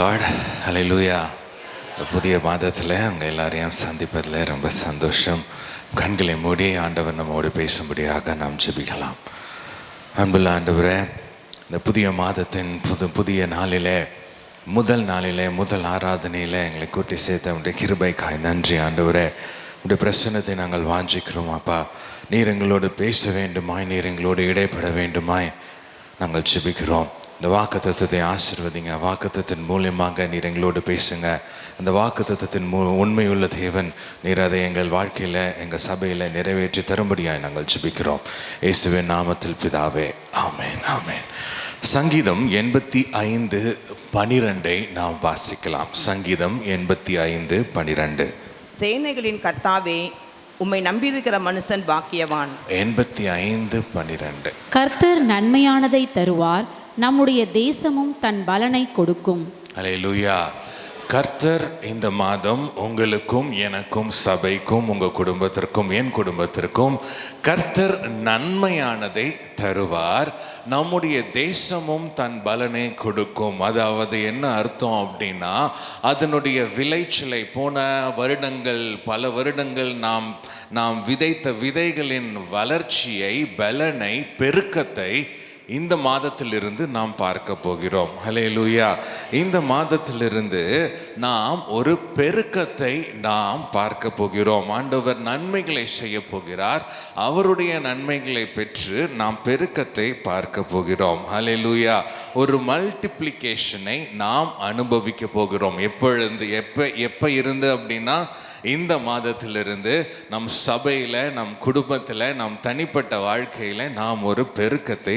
Lord, ஹல்லேலூயா. இந்த புதிய மாதத்தில் அங்கே எல்லாரையும் சந்திப்பதில் ரொம்ப சந்தோஷம். கண்களை மூடி ஆண்டவர் நம்மோடு பேசும்படியாக நாம் ஜெபிக்கலாம். அன்புள்ள ஆண்டவரே, இந்த புதிய மாதத்தின் புதிய நாளிலே முதல் ஆராதனையில் எங்களை கூட்டி சேர்த்த உடைய கிருபைக்காய் நன்றி ஆண்டவரே. உடைய பிரசன்னத்தை நாங்கள் வாஞ்சிக்கிறோம் அப்பா. நீர் எங்களோடு பேச வேண்டுமாய், நீர் எங்களோடு இடைப்பட வேண்டுமாய் நாங்கள் ஜெபிக்கிறோம். இந்த வாக்குத்தத்தத்தை ஆசீர்வதிங்க. வாக்குத்தத்தின் மூலியமாக நீர் எங்களோடு பேசுங்க. அந்த வாக்குத்தத்தின் உண்மையுள்ள தேவன் நீர் அதை எங்கள் வாழ்க்கையில், எங்கள் சபையில் நிறைவேற்றி தரும்படியாய் நாங்கள் ஜெபிக்கிறோம். இயேசுவின் நாமத்தில் பிதாவே, ஆமேன், ஆமேன். சங்கீதம் 85:12 நாம் வாசிக்கலாம். சங்கீதம் 85:12. சேனைகளின் கர்த்தாவே, உம்மை நம்பியிருக்கிற மனுஷன் பாக்கியவான். 85:12. கர்த்தர் நன்மையானதை தருவார், நம்முடைய தேசமும் தன் பலனை கொடுக்கும். அல்லேலூயா. கர்த்தர் இந்த மாதம் உங்களுக்கும் எனக்கும் சபைக்கும் உங்கள் குடும்பத்திற்கும் என் குடும்பத்திற்கும் கர்த்தர் நன்மையானதை தருவார், நம்முடைய தேசமும் தன் பலனை கொடுக்கும். அதாவது என்ன அர்த்தம் அப்படின்னா, அதனுடைய விளைச்சலை போன வருடங்கள், பல வருடங்கள் நாம் விதைத்த விதைகளின் வளர்ச்சியை, பலனை, பெருக்கத்தை இந்த மாதத்திலிருந்து நாம் பார்க்க போகிறோம். ஹல்லேலூயா. இந்த மாதத்திலிருந்து நாம் ஒரு பெருக்கத்தை நாம் பார்க்க போகிறோம். ஆண்டவர் நன்மைகளை செய்ய போகிறார். அவருடைய நன்மைகளை பெற்று நாம் பெருக்கத்தை பார்க்க போகிறோம். ஹல்லேலூயா. ஒரு மல்டிப்ளிகேஷனை நாம் அனுபவிக்க போகிறோம். எப்போ இருந்து அப்படின்னா, இந்த மாதத்திலிருந்து நம் சபையில், நம் குடும்பத்தில், நம் தனிப்பட்ட வாழ்க்கையில் நாம் ஒரு பெருக்கத்தை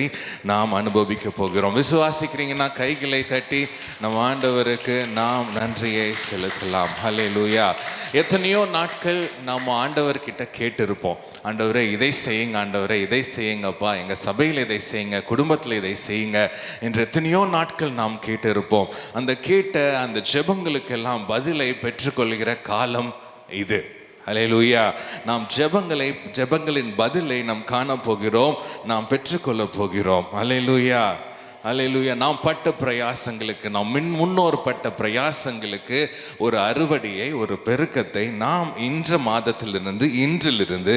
நாம் அனுபவிக்க போகிறோம். விசுவாசிக்கிறீங்கன்னா கைகளை தட்டி நம் ஆண்டவருக்கு நாம் நன்றியை செலுத்தலாம். ஹல்லேலூயா. எத்தனையோ நாட்கள் நம்ம ஆண்டவர்கிட்ட கேட்டிருப்போம், ஆண்டவரே இதை செய்யுங்க, ஆண்டவரே இதை செய்யுங்கப்பா, எங்கள் சபையில் இதை செய்யுங்க, குடும்பத்தில் இதை செய்யுங்க என்று எத்தனையோ நாட்கள் நாம் கேட்டிருப்போம். அந்த ஜெபங்களுக்கெல்லாம் பதிலை பெற்றுக்கொள்கிற காலம் இது. ஹல்லேலூயா. நாம் ஜெபங்களின் பதிலை நாம் காண போகிறோம், நாம் பெற்றுக்கொள்ள போகிறோம். ஹல்லேலூயா, ஹல்லேலூயா. நாம் பட்ட பிரயாசங்களுக்கு, நாம் முன்னோர் பட்ட பிரயாசங்களுக்கு ஒரு அறுவடையை, ஒரு பெருக்கத்தை நாம் இன்றிலிருந்து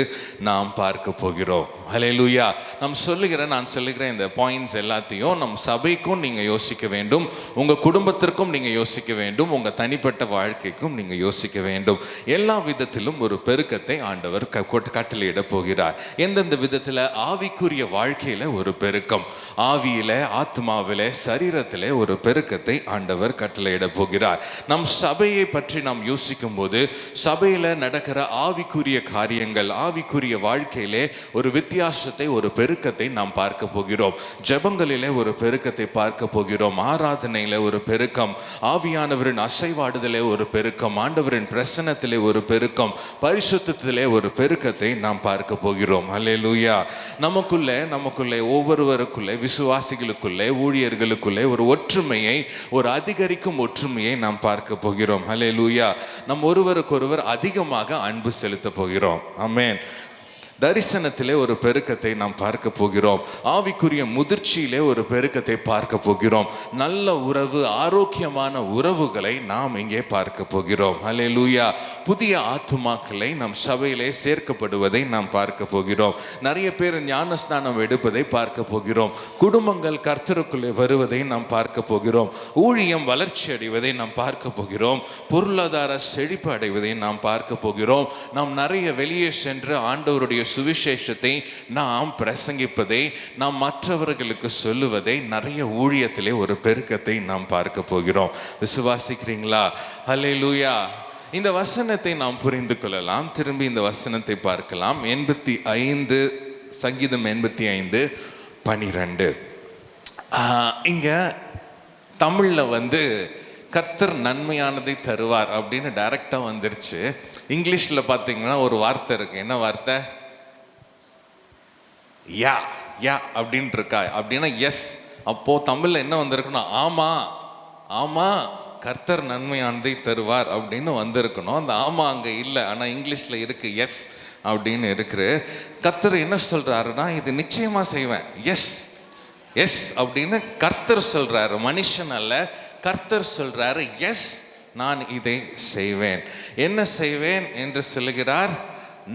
நாம் பார்க்க போகிறோம். ஹல்லேலூயா. நான் சொல்லுகிறேன் இந்த பாயிண்ட்ஸ் எல்லாத்தையும் நம் சபைக்கும் நீங்கள் யோசிக்க வேண்டும், உங்கள் குடும்பத்திற்கும் நீங்கள் யோசிக்க வேண்டும், உங்கள் தனிப்பட்ட வாழ்க்கைக்கும் நீங்கள் யோசிக்க வேண்டும். எல்லா விதத்திலும் ஒரு பெருக்கத்தை ஆண்டவர் கட்டளையிட போகிறார். எந்தெந்த விதத்தில்? ஆவிக்குரிய வாழ்க்கையில் ஒரு பெருக்கம், ஆவியில், ஆத்மாவில், சரீரத்தில் ஒரு பெருக்கத்தை ஆண்டவர் கட்டளையிட போகிறார். நம் சபையை பற்றி நாம் யோசிக்கும் போது, சபையில் நடக்கிற ஆவிக்குரிய காரியங்கள், ஆவிக்குரிய வாழ்க்கையிலே ஒரு வித்தியாசத்தை, ஒரு பெருக்கத்தை நாம் பார்க்க போகிறோம். ஜெபங்களிலே ஒரு பெருக்கத்தை பார்க்க போகிறோம். ஆராதனையில ஒரு பெருக்கம், ஆவியானவரின் அசைவாடுதலே ஒரு பெருக்கம், ஆண்டவரின் பிரசன்னத்திலே ஒரு பெருக்கம், பரிசுத்தத்திலே ஒரு பெருக்கத்தை நாம் பார்க்க போகிறோம். ஹல்லேலூயா. நமக்குள்ளே ஒவ்வொருவருக்குள்ளே, விசுவாசிகளுக்குள்ளே, ஊழியர்களுக்குள்ளே ஒரு ஒற்றுமையை, ஒரு அதிகரிக்கும் ஒற்றுமையை நாம் பார்க்க போகிறோம். ஹல்லேலூயா. நம் ஒருவருக்கொருவர் அதிகமாக அன்பு செலுத்த போகிறோம். ஆமென். தரிசனத்திலே ஒரு பெருக்கத்தை நாம் பார்க்க போகிறோம். ஆவிக்குரிய முதிர்ச்சியிலே ஒரு பெருக்கத்தை பார்க்க போகிறோம். நல்ல உறவு, ஆரோக்கியமான உறவுகளை நாம் இங்கே பார்க்க போகிறோம். ஹல்லேலூயா. புதிய ஆத்துமாக்களை நம் சபையிலே சேர்க்கப்படுவதை நாம் பார்க்க போகிறோம். நிறைய பேர் ஞானஸ்நானம் எடுப்பதை பார்க்க போகிறோம். குடும்பங்கள் கர்த்தருக்குள்ளே வருவதை நாம் பார்க்க போகிறோம். ஊழியம் வளர்ச்சி அடைவதை நாம் பார்க்க போகிறோம். பொருளாதார செழிப்பு அடைவதை நாம் பார்க்க போகிறோம். நாம் நிறைய வெளியே சென்று ஆண்டவருடைய சுவிசேஷத்தை நாம் பிரசங்கிப்பதை, நாம் மற்றவர்களுக்கு சொல்லுவதை, நிறைய ஊழியத்திலே ஒரு பெருக்கத்தை நாம் பார்க்க போகிறோம். விசுவாசிக்கிறீங்களா? ஹல்லேலூயா. இந்த வசனத்தை நாம் புரிந்து கொள்ளலாம். திரும்பி இந்த வசனத்தை பார்க்கலாம். சங்கீதம் 85:12. இங்க தமிழ்ல கர்த்தர் நன்மையானதை தருவார் அப்படின்னு டைரக்டா வந்துருச்சு. இங்கிலீஷ்ல பார்த்தீங்கன்னா ஒரு வார்த்தை இருக்கு. என்ன வார்த்தை? யா யா அப்படின்னு இருக்கா? அப்படின்னா எஸ். அப்போ தமிழ்ல என்ன வந்திருக்குன்னா, ஆமா கர்த்தர் நன்மையானதை தருவார் அப்படின்னு வந்திருக்கணும். அந்த ஆமா அங்க இல்லை, ஆனா இங்கிலீஷ்ல இருக்கு எஸ் அப்படின்னு இருக்கு. கர்த்தர் என்ன சொல்றாருன்னா, இது நிச்சயமா செய்வேன், எஸ் அப்படின்னு கர்த்தர் சொல்றாரு. மனுஷன் அல்ல, கர்த்தர் சொல்றாரு, எஸ் நான் இதை செய்வேன். என்ன செய்வேன் என்று சொல்லுகிறார்?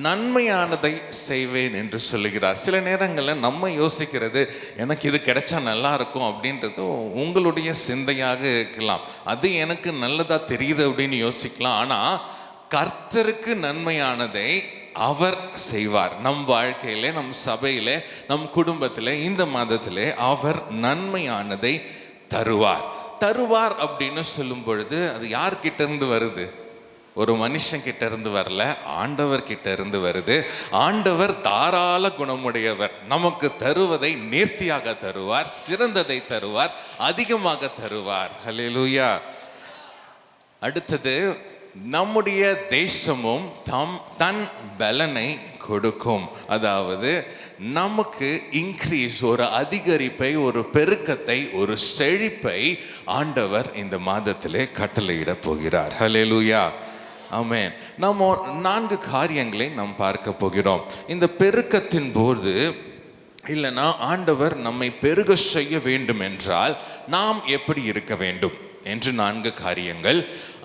நன்மையானதை செய்வேன் என்று சொல்லுகிறார். சில நேரங்களில் நம்ம யோசிக்கிறது, எனக்கு இது கிடைச்சா நல்லா இருக்கும் அப்படின்றது உங்களுடைய சிந்தையாக இருக்கலாம். அது எனக்கு நல்லதா தெரியுது அப்படின்னு யோசிக்கலாம். ஆனால் கர்த்தருக்கு நன்மையானதை அவர் செய்வார். நம் வாழ்க்கையிலே, நம் சபையிலே, நம் குடும்பத்திலே, இந்த மாதத்திலே அவர் நன்மையானதை தருவார். தருவார் அப்படின்னு சொல்லும் பொழுது அது யார்கிட்ட இருந்து வருது? ஒரு மனுஷன் கிட்ட இருந்து வரல, ஆண்டவர் கிட்ட இருந்து வருது. ஆண்டவர் தாராள குணமுடையவர். நமக்கு தருவதை நேர்த்தியாக தருவார், சிறந்ததை தருவார், அதிகமாக தருவார். ஹல்லேலூயா. அடுத்தது, நம்முடைய தேசமும் தன் பலனை கொடுக்கும். அதாவது நமக்கு இன்க்ரீஸ், ஒரு அதிகரிப்பை, ஒரு பெருக்கத்தை, ஒரு செழிப்பை ஆண்டவர் இந்த மாதத்திலே கட்டளையிட போகிறார். ஹல்லேலூயா. ஆமென். நம்ம 4 காரியங்களை நாம் பார்க்க போகிறோம். இந்த பெருக்கத்தின் போது இல்லைனா ஆண்டவர் நம்மை பெருக செய்ய வேண்டும் என்றால் நாம் எப்படி இருக்க வேண்டும் என்று 4 காரியங்கள்.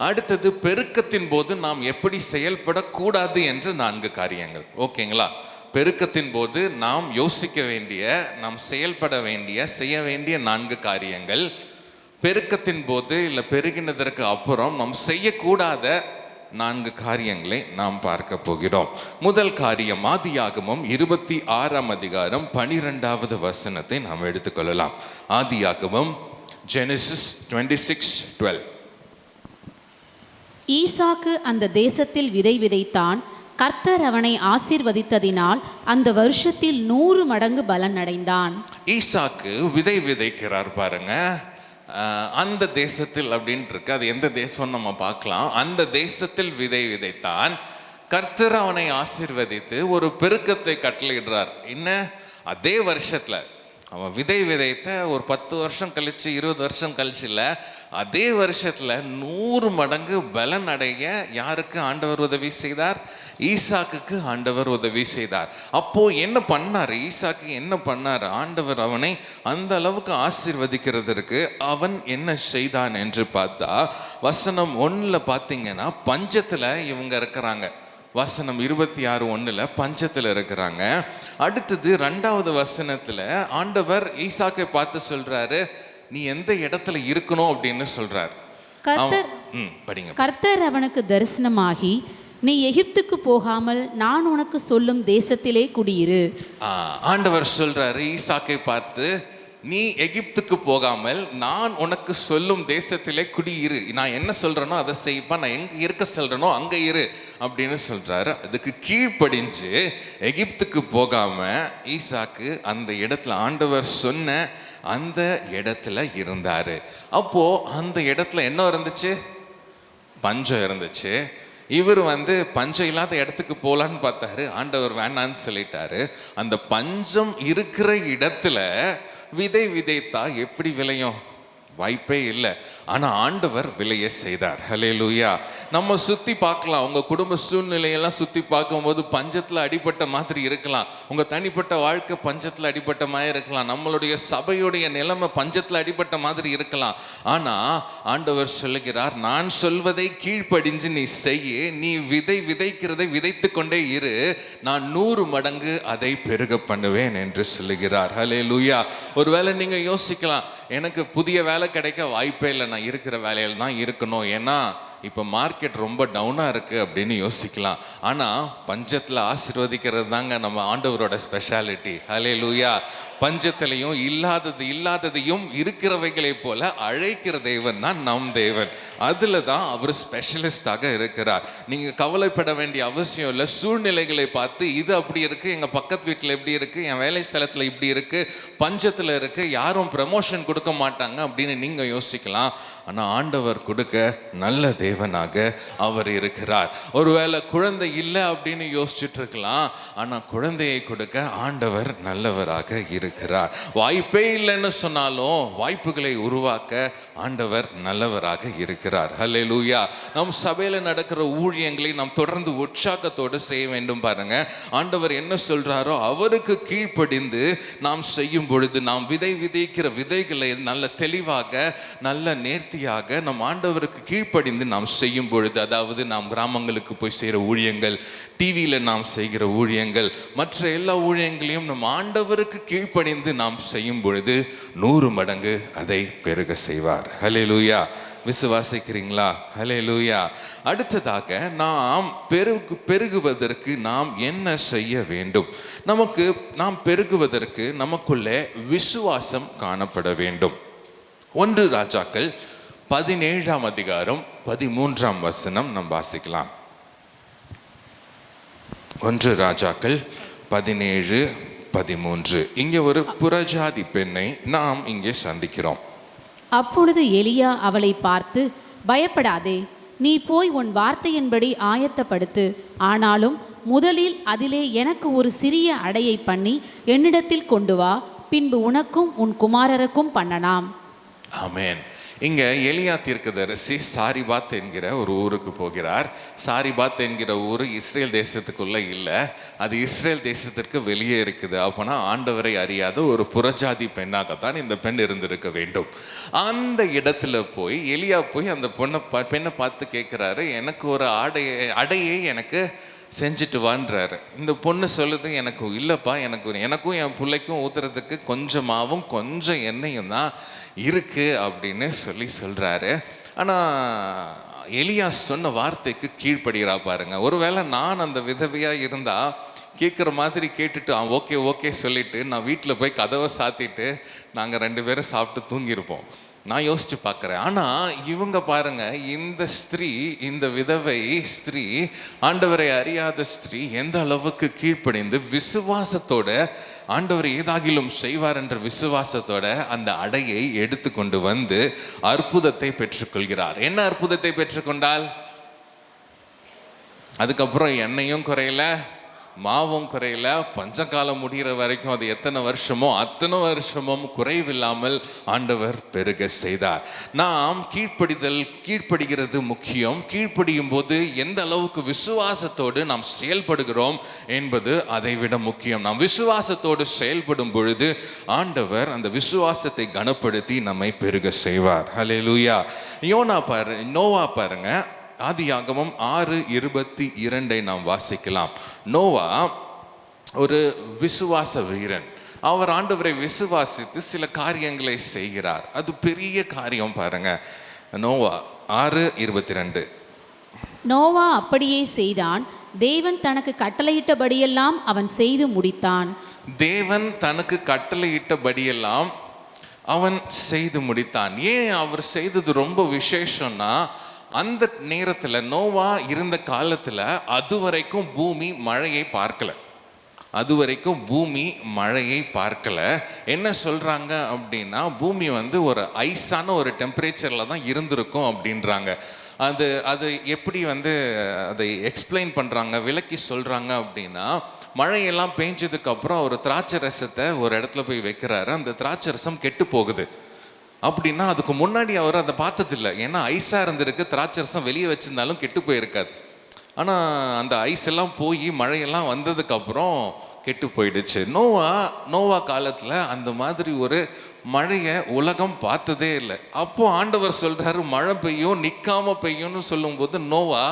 அடுத்தது, பெருக்கத்தின் போது நாம் எப்படி செயல்படக்கூடாது என்று 4 காரியங்கள். ஓகேங்களா? பெருக்கத்தின் போது நாம் யோசிக்க வேண்டிய, நாம் செயல்பட வேண்டிய, செய்ய வேண்டிய 4 காரியங்கள். பெருக்கத்தின் போது இல்லை பெருகினதற்கு அப்புறம் நாம் செய்யக்கூடாத 4 காரியங்களை நாம் பார்க்க போகிறோம். முதல் காரியம், ஆதியாகமம் 26ஆம் அதிகாரம் 12வது வசனத்தை நாம் எடுத்துக்கொள்ளலாம். ஆதியாகமம், Genesis 26:12. ஈசாக்கு அந்த தேசத்தில் விதை விதைத்தான். கர்த்தர் அவனை ஆசீர்வதித்ததினால் அந்த வருஷத்தில் 100 மடங்கு பலன் அடைந்தான். ஈசாக்கு விதை விதைக்கிறார் பாருங்க. அந்த தேசத்தில் அப்படின்னு இருக்கு. அது எந்த தேசம்னு நம்ம பார்க்கலாம். அந்த தேசத்தில் விதை விதைத்தான். கர்த்தர் அவனை ஆசீர்வதித்து ஒரு பெருக்கத்தை கட்டளையிடுறார். என்ன? அதே வருஷத்துல அவன் விதை விதைத்த ஒரு 10 வருஷம் கழிச்சு, 20 வருஷம் கழிச்சு இல்லை, அதே வருஷத்துல 100 மடங்கு பலன் அடைய யாருக்கு ஆண்டவர் உதவி செய்தார்? ஈசாக்குக்கு ஆண்டவர் உதவி செய்தார். அப்போ என்ன பண்ணார்? ஈசாக்கு என்ன பண்ணார்? ஆண்டவர் அவனை அந்த அளவுக்கு ஆசீர்வதிக்கிறதற்கு அவன் என்ன செய்தான் என்று பார்த்தா, வசனம் 1 பார்த்தீங்கன்னா பஞ்சத்துல இவங்க இருக்கிறாங்க. வசனம் 26:1 பஞ்சத்தில் இருக்கிறாங்க. அடுத்தது 2வது வசனத்துல ஆண்டவர் ஈசாக்கை பார்த்து சொல்றாரு, நீ எந்த இடத்துல இருக்கணும் அப்படின்னு சொல்றார். கர்த்தர் அவனுக்கு தரிசனமாகி, நீ எகிப்துக்கு போகாமல் நான் உனக்கு சொல்லும் தேசத்திலே குடியிரு. ஆண்டவர் சொல்றாரு ஈசாக்கை பார்த்து, நீ எகிப்துக்கு போகாமல் நான் உனக்கு சொல்லும் தேசத்திலே குடியிரு. நான் என்ன சொல்றேனோ அதை செய்ப்பா, நான் எங்க இருக்க சொல்றேனோ அங்க இரு அப்படின்னு சொல்றாரு. அதுக்கு கீழ்ப்படிஞ்சு எகிப்துக்கு போகாம ஈசாக்கு அந்த இடத்துல, ஆண்டவர் சொன்ன அந்த இடத்துல இருந்தாரு. அப்போ அந்த இடத்துல என்ன இருந்துச்சு? பஞ்சம் இருந்துச்சு. இவர் பஞ்சம் இல்லாத இடத்துக்கு போகலான்னு பார்த்தாரு. ஆண்டவர் வேண்டான்னு சொல்லிட்டாரு. அந்த பஞ்சம் இருக்கிற இடத்துல விதை விதைத்தா எப்படி விளையும்? வாய்ப்பே இல்லை. ஆனால் ஆண்டவர் விளைய செய்தார். ஹல்லேலூயா. நம்ம சுற்றி பார்க்கலாம், உங்கள் குடும்ப சூழ்நிலையெல்லாம் சுற்றி பார்க்கும்போது பஞ்சத்தில் அடிபட்ட மாதிரி இருக்கலாம். உங்கள் தனிப்பட்ட வாழ்க்கை பஞ்சத்தில் அடிபட்ட மாதிரி இருக்கலாம். நம்மளுடைய சபையுடைய நிலைமை பஞ்சத்தில் அடிபட்ட மாதிரி இருக்கலாம். ஆனால் ஆண்டவர் சொல்லுகிறார், நான் சொல்வதை கீழ்ப்படிஞ்சு நீ செய்ய, நீ விதைக்கிறதை விதைத்து கொண்டே இரு, நான் 100 மடங்கு அதை பெருக பண்ணுவேன் என்று சொல்லுகிறார். ஹல்லேலூயா. ஒருவேளை நீங்கள் யோசிக்கலாம், எனக்கு புதிய வேலை கிடைக்க வாய்ப்பே இல்லை, நான் இருக்கிற வேலையில் தான் இருக்கணும், ஏன்னா இப்போ மார்க்கெட் ரொம்ப டவுனாக இருக்குது அப்படின்னு யோசிக்கலாம். ஆனால் பஞ்சத்தில் ஆசீர்வதிக்கிறது தாங்க நம்ம ஆண்டவரோட ஸ்பெஷாலிட்டி. ஹல்லேலூயா. பஞ்சத்திலையும் இல்லாததையும் இருக்கிறவைகளை போல அழைக்கிற தேவன் தான் நம் தேவன். அதில் தான் அவர் ஸ்பெஷலிஸ்டாக இருக்கிறார். நீங்கள் கவலைப்பட வேண்டிய அவசியம் இல்லை. சூழ்நிலைகளை பார்த்து இது அப்படி இருக்குது, எங்கள் பக்கத்து வீட்டில் எப்படி இருக்குது, என் வேலை ஸ்தலத்தில் இப்படி இருக்குது, பஞ்சத்தில் இருக்குது, யாரும் ப்ரமோஷன் கொடுக்க மாட்டாங்க அப்படின்னு நீங்கள் யோசிக்கலாம். ஆனால் ஆண்டவர் கொடுக்க நல்ல தேவனாக அவர் இருக்கிறார். ஒருவேளை குழந்தை இல்லை அப்படின்னு யோசிச்சுட்டு இருக்கலாம், ஆனால் குழந்தையை கொடுக்க ஆண்டவர் நல்லவராக இருக்கிறார். வாய்ப்பே இல்லைன்னு சொன்னாலும் வாய்ப்புகளை உருவாக்க ஆண்டவர் நல்லவராக இருக்கிறார். ஹல்லேலூயா. நம் சபையில் நடக்கிற ஊழியங்களை நாம் தொடர்ந்து உற்சாகத்தோடு செய்ய வேண்டும். பாருங்க, ஆண்டவர் என்ன சொல்றாரோ அவருக்கு கீழ்ப்படிந்து நாம் செய்யும் பொழுது, நாம் விதைக்கிற விதைகளை நல்ல தெளிவாக நல்ல நேர்த்தியாக நம் ஆண்டவருக்கு கீழ்ப்படிந்து நாம் செய்யும் பொழுது, அதாவது நாம் கிராமங்களுக்கு போய் செய்கிற ஊழியங்கள், டிவியில் நாம் செய்கிற ஊழியங்கள், மற்ற எல்லா ஊழியங்களையும் நம் ஆண்டவருக்கு கீழ்ப்படிந்து நாம் செய்யும் பொழுது 100 மடங்கு அதை பெருக செய்வார். ஹல்லேலூயா. விசுவாசிக்கிறீங்களா? ஹல்லேலூயா. அடுத்ததாக நாம் பெருகுவதற்கு நாம் என்ன செய்ய வேண்டும்? நாம் பெருகுவதற்கு நமக்குள்ளே விசுவாசம் காணப்பட வேண்டும். 1 ராஜாக்கள் 17ஆம் அதிகாரம் 13ஆம் வசனம் நாம் வாசிக்கலாம். 1 ராஜாக்கள் 17:13. இங்கே ஒரு புறஜாதி பெண்ணை நாம் இங்கே சந்திக்கிறோம். அப்பொழுது எலியா அவளை பார்த்து, பயப்படாதே, நீ போய் உன் வார்த்தையின்படி ஆயத்தப்படுத்து. ஆனாலும் முதலில் அதிலே எனக்கு ஒரு சிறிய அடையை பண்ணி என்னிடத்தில் கொண்டு வா, பின்பு உனக்கும் உன் குமாரருக்கும் பண்ணலாம். ஆமென். இங்கே எலியா தீர்க்கதரிசி சாரிபாத் என்கிற ஒரு ஊருக்கு போகிறார். சாரிபாத் என்கிற ஊர் இஸ்ரேல் தேசத்துக்குள்ளே இல்லை, அது இஸ்ரேல் தேசத்திற்கு வெளியே இருக்குது. அப்போனா ஆண்டவரை அறியாத ஒரு புறஜாதி பெண்ணாகத்தான் இந்த பெண் இருந்திருக்க வேண்டும். அந்த இடத்துல போய் எலியா போய் அந்த பெண்ணை பார்த்து கேட்குறாரு, எனக்கு ஒரு அடையை எனக்கு செஞ்சுட்டு வான்றாரு. இந்த பொண்ணு சொல்லுது, எனக்கு இல்லைப்பா, எனக்கும் என் பிள்ளைக்கும் ஊற்றுறதுக்கு கொஞ்சம் மாவும் கொஞ்சம் எண்ணெயும் தான் இருக்குது அப்படின்னு சொல்கிறாரு. ஆனால் எலியா சொன்ன வார்த்தைக்கு கீழ்ப்படுகிறா பாருங்க. ஒருவேளை நான் அந்த விதவையாக இருந்தால் கேட்குற மாதிரி கேட்டுட்டு ஓகே சொல்லிட்டு நான் வீட்டில் போய் கதவை சாத்திட்டு நாங்கள் 2 பேரும் சாப்பிட்டு தூங்கியிருப்போம். நான் யோசிச்சு பார்க்குறேன். ஆனால் இவங்க பாருங்க, இந்த விதவை ஸ்திரீ, ஆண்டவரை அறியாத ஸ்திரீ எந்த அளவுக்கு கீழ்ப்படிந்து விசுவாசத்தோட ஆண்டவர் ஏதாகிலும் செய்வார் என்ற விசுவாசத்தோட அந்த அடையை எடுத்து கொண்டு வந்து அற்புதத்தை பெற்றுக்கொள்கிறார். என்ன அற்புதத்தை பெற்றுக்கொண்டால்? அதுக்கப்புறம் எண்ணெயும் குறையல, மாவும் குறையல, பஞ்சகாலம் முடிகிற வரைக்கும் அது எத்தனை வருஷமும் குறைவில்லாமல் ஆண்டவர் பெருக செய்தார். நாம் கீழ்ப்படுகிறது முக்கியம். கீழ்ப்படியும் போது எந்த அளவுக்கு விசுவாசத்தோடு நாம் செயல்படுகிறோம் என்பது அதை விட முக்கியம். நாம் விசுவாசத்தோடு செயல்படும் பொழுது ஆண்டவர் அந்த விசுவாசத்தை கனப்படுத்தி நம்மை பெருக செய்வார். ஹல்லேலூயா. நோவா பாருங்க, ஆதியாகமம் 6:22 நாம் வாசிக்கலாம். நோவா ஒரு விசுவாச வீரன். அவர் ஆண்டவரை விசுவாசித்து சில காரியங்களை செய்கிறார். அது பெரிய காரியம் பாருங்க. நோவா 6:22. நோவா அப்படியே செய்தான். தேவன் தனக்கு கட்டளையிட்டபடியெல்லாம் அவன் செய்து முடித்தான். தேவன் தனக்கு கட்டளையிட்டபடியெல்லாம் அவன் செய்து முடித்தான். ஏன் அவர் செய்தது ரொம்ப விசேஷம்னா, அந்த நேரத்தில் நோவா இருந்த காலத்தில் அதுவரைக்கும் பூமி மழையை பார்க்கல. என்ன சொல்கிறாங்க அப்படின்னா, பூமி ஒரு ஐஸான ஒரு டெம்பரேச்சரில் தான் இருந்திருக்கும் அப்படின்றாங்க. அது எப்படி அதை எக்ஸ்பிளைன் பண்ணுறாங்க, விளக்கி சொல்கிறாங்க அப்படின்னா, மழையெல்லாம் பெஞ்சதுக்கப்புறம் ஒரு திராட்சை ரசத்தை ஒரு இடத்துல போய் வைக்கிறாரு. அந்த திராட்சை ரசம் கெட்டு போகுது அப்படின்னா, அதுக்கு முன்னாடி அவர் அதை பார்த்ததில்லை. ஏன்னா ஐஸாக இருந்திருக்கு, திராட்சை ரசம் வெளியே வச்சுருந்தாலும் கெட்டு போயிருக்காது. ஆனால் அந்த ஐஸ் எல்லாம் போய் மழையெல்லாம் வந்ததுக்கப்புறம் கெட்டு போயிடுச்சு. நோவா காலத்தில் அந்த மாதிரி ஒரு மழையை உலகம் பார்த்ததே இல்லை. அப்போது ஆண்டவர் சொல்கிறாரு, மழை பெய்யும், நிற்காம பெய்யும்னு சொல்லும்போது நோவா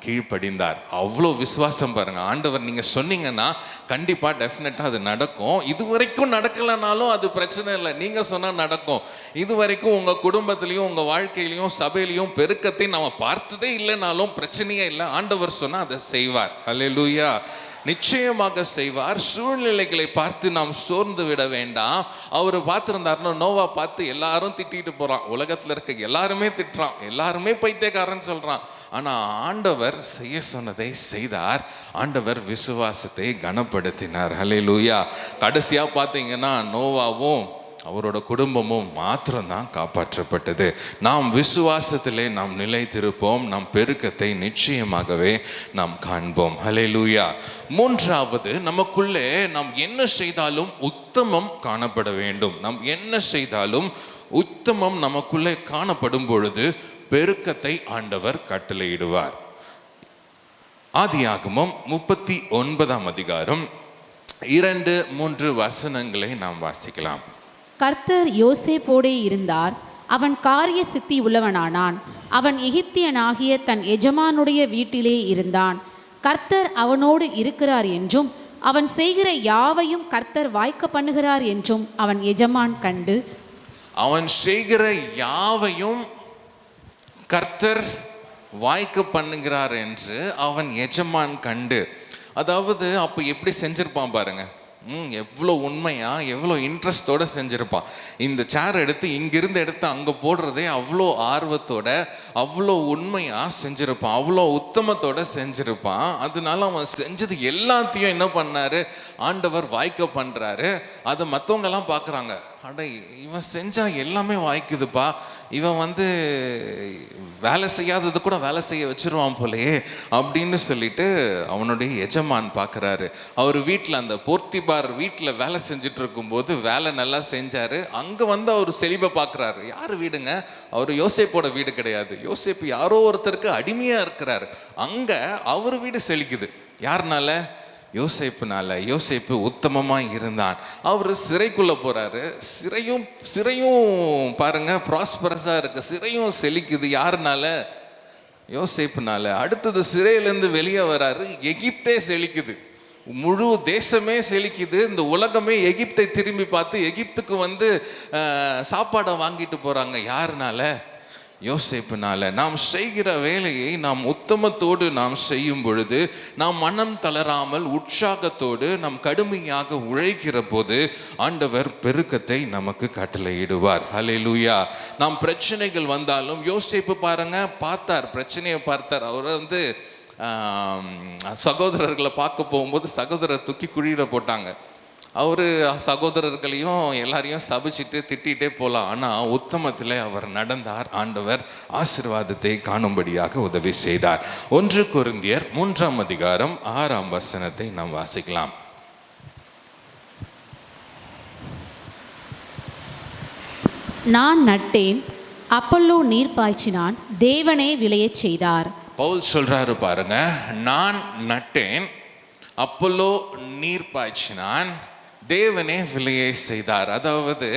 கீழ்ப்படிந்தார். அவ்வளோ விசுவாசம் பாருங்க. ஆண்டவர் நீங்கள் சொன்னீங்கன்னா கண்டிப்பாக டெஃபினட்டாக அது நடக்கும். இதுவரைக்கும் நடக்கலைனாலும் அது பிரச்சனை இல்லை, நீங்கள் சொன்னால் நடக்கும். இதுவரைக்கும் உங்கள் குடும்பத்திலையும் உங்கள் வாழ்க்கையிலையும் சபையிலையும் பெருக்கத்தை நம்ம பார்த்ததே இல்லைனாலும் பிரச்சனையே இல்லை. ஆண்டவர் சொன்னால் அதை செய்வார். ஹல்லேலூயா. நிச்சயமாக செய்வார். சூழ்நிலைகளை பார்த்து நாம் சோர்ந்து விட வேண்டாம். அவர் பார்த்துருந்தாருன்னா, நோவா பார்த்து எல்லாரும் திட்டிட்டு போகிறான், உலகத்தில் இருக்க எல்லாருமே திட்டுறான், எல்லாருமே பைத்தியக்காரன்னு சொல்கிறான். ஆனால் ஆண்டவர் செய்ய சொன்னதை செய்தார். ஆண்டவர் விசுவாசத்தை கனப்படுத்தினார். ஹல்லேலூயா. கடைசியாக பார்த்தீங்கன்னா, நோவாவும் அவரோட குடும்பமும் மாத்திரம்தான் காப்பாற்றப்பட்டது. நாம் விசுவாசத்திலே நாம் நிலைத்திருப்போம். நம் பெருக்கத்தை நிச்சயமாகவே நாம் காண்போம். ஹல்லேலூயா. மூன்றாவது, நமக்குள்ளே நாம் என்ன செய்தாலும் உத்தமம் காணப்பட வேண்டும். நாம் என்ன செய்தாலும் உத்தமம் நமக்குள்ளே காணப்படும் பொழுது பெருக்கத்தை ஆண்டவர் கட்டளையிடுவார். ஆதியாகமம் 39ஆம் அதிகாரம் 2-3 வசனங்களை நாம் வாசிக்கலாம். கர்த்தர் யோசேப்போடே இருந்தார். அவன் காரிய சித்தி உள்ளவனானான். அவன் எகிப்தியனாகிய தன் எஜமானுடைய வீட்டிலே இருந்தான். கர்த்தர் அவனோடு இருக்கிறார் என்றும் அவன் செய்கிற யாவையும் கர்த்தர் வாய்க்க பண்ணுகிறார் என்றும் அவன் எஜமான் கண்டு, அவன் செய்கிற யாவையும் கர்த்தர் வாய்க்க பண்ணுகிறார் என்று அவன் எஜமான் கண்டு. அதாவது அப்போ எப்படி செஞ்சிருப்பான் பாருங்க. எவ்வளோ உண்மையா, எவ்வளோ இன்ட்ரெஸ்டோட செஞ்சிருப்பான். இந்த சேர் எடுத்து இங்கிருந்து எடுத்து அங்கே போடுறதே அவ்வளோ ஆர்வத்தோட, அவ்வளோ உண்மையா செஞ்சிருப்பான், அவ்வளோ உத்தமத்தோட செஞ்சிருப்பான். அதனால அவன் செஞ்சது எல்லாத்தையும் என்ன பண்ணாரு, ஆண்டவர் வாய்க்க பண்றாரு. அதை மற்றவங்கெல்லாம் பார்க்குறாங்க, அட இவன் செஞ்சா எல்லாமே வாய்க்குதுப்பா, இவன் வேலை செய்யாதது கூட வேலை செய்ய வச்சிருவான் போலையே அப்படின்னு சொல்லிட்டு அவனுடைய எஜமான் பார்க்குறாரு. அவர் வீட்டில், அந்த போர்த்திபார் வீட்டில் வேலை செஞ்சுட்டு இருக்கும்போது வேலை நல்லா செஞ்சாரு. அங்கே அவர் செழிப்பை பார்க்குறாரு. யார் வீடுங்க? அவர் யோசேப்போட வீடு கிடையாது. யோசேப்பு யாரோ ஒருத்தருக்கு அடிமையாக இருக்கிறாரு. அங்கே அவர் வீடு செழிக்குது. யாருனால? யோசேப்புனால. யோசேப்பு உத்தமமாக இருந்தான். அவர் சிறைக்குள்ளே போகிறாரு. சிறையும் பாருங்க ப்ராஸ்பரஸாக இருக்கு. சிறையும் செழிக்குது. யாருனால? யோசேப்புனால. அடுத்தது சிறையிலேருந்து வெளியே வராரு. எகிப்தே செழிக்குது. முழு தேசமே செழிக்குது. இந்த உலகமே எகிப்தை திரும்பி பார்த்து எகிப்துக்கு சாப்பாடை வாங்கிட்டு போகிறாங்க. யாருனால? யோசேப்புனால. நாம் செய்கிற வேலையை நாம் உத்தமத்தோடு நாம் செய்யும் பொழுது, நாம் மனம் தளராமல் உற்சாகத்தோடு நாம் கடுமையாக உழைக்கிற போது ஆண்டவர் பெருக்கத்தை நமக்கு கட்டளையிடுவார். ஹல்லேலூயா. நாம் பிரச்சனைகள் வந்தாலும், யோசேப்பு பாருங்க, பார்த்தார், பிரச்சனையை பார்த்தார். அவர் சகோதரர்களை பார்க்க போகும்போது சகோதரர் தூக்கி குழியில போட்டாங்க. அவர் சகோதரர்களையும் எல்லாரையும் சபிச்சுட்டு திட்டிகிட்டே போகலாம். ஆனால் உத்தமத்தில் அவர் நடந்தார். ஆண்டவர் ஆசீர்வாதத்தை காணும்படியாக உதவி செய்தார். 1 கொரிந்தியர் 3ஆம் அதிகாரம் 6ஆம் வசனத்தை நாம் வாசிக்கலாம். நான் நட்டேன், அப்பல்லோ நீர் பாய்ச்சினான், தேவனே விளையச் செய்தார். பவுல் சொல்றாரு பாருங்க, நான் நட்டேன், அப்பல்லோ நீர் பாய்ச்சினான், தேவனே விலையை செய்தார். அதாவது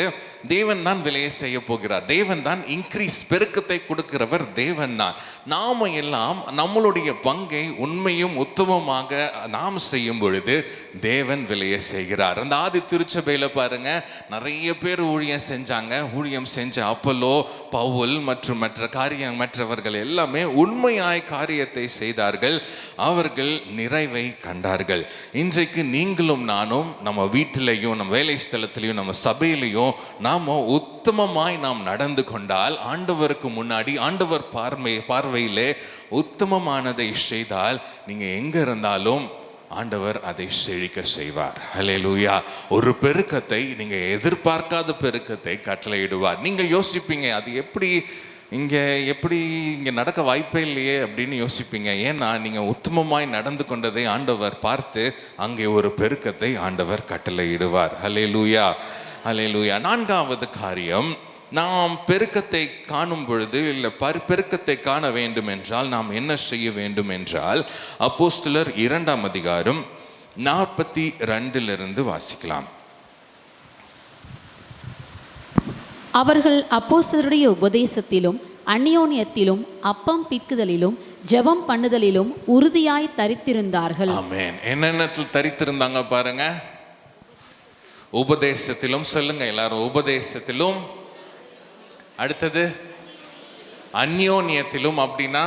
தேவன் தான் விலையை செய்ய போகிறார். தேவன் தான் இன்க்ரீஸ், பெருக்கத்தை கொடுக்கிறவர் தேவன் தான். நாம எல்லாம் நம்மளுடைய பங்கை உண்மையும் உத்தமமாக நாம் செய்யும் பொழுது தேவன் விலையை செய்கிறார். அந்த ஆதி திருச்சபையில பாருங்க, நிறைய பேர் ஊழியம் செஞ்சாங்க. ஊழியம் செஞ்ச அப்பல்லோ, பவுல் மற்றும் மற்றவர்கள் எல்லாமே உண்மையாய் காரியத்தை செய்தார்கள். அவர்கள் நிறைவை கண்டார்கள். இன்றைக்கு நீங்களும் நானும் நம்ம வீட்டிலையும், நம்ம வேலை ஸ்தலத்திலையும், நம்ம சபையிலையும் நாம உத்தமமாய் நாம் நடந்து கொண்டால், ஆண்டவருக்கு முன்னாடி ஆண்டவர் பார்வையிலே உத்தமமானதை செய்தால், நீங்க எங்க இருந்தாலும் ஆண்டவர் அதை செழிக்க செய்வார். ஹல்லேலூயா. ஒரு பெருக்கத்தை, நீங்க எதிர்பார்க்காத பெருக்கத்தை கட்டளையிடுவார். நீங்க யோசிப்பீங்க, அது எப்படி இங்கே நடக்க வாய்ப்பே இல்லையே அப்படின்னு யோசிப்பீங்க. ஏன்னா நீங்கள் உத்தமமாய் நடந்து கொண்டதை ஆண்டவர் பார்த்து அங்கே ஒரு பெருக்கத்தை ஆண்டவர் கட்டளையிடுவார். ஹல்லேலூயா, ஹல்லேலூயா. 4வது காரியம், நாம் பெருக்கத்தை காணும் பொழுது, இல்லை பெருக்கத்தை காண வேண்டும் என்றால் நாம் என்ன செய்ய வேண்டும் என்றால், அப்போஸ்தலர் 2ஆம் அதிகாரம் 42 வாசிக்கலாம். அவர்கள் அப்போஸ்தலருடைய உபதேசத்திலும் அந்யோன்யத்திலும் அப்பம் பிக்குதலிலும் ஜெபம் பண்ணுதலிலும் உறுதியாய் தரித்திருந்தார்கள். ஆமென். என்னென்னத்தில் தரித்திருந்தாங்க பாருங்க? உபதேசத்திலும். சொல்லுங்க எல்லாரும், உபதேசத்திலும். அடுத்தது அந்யோன்யத்திலும். அப்படின்னா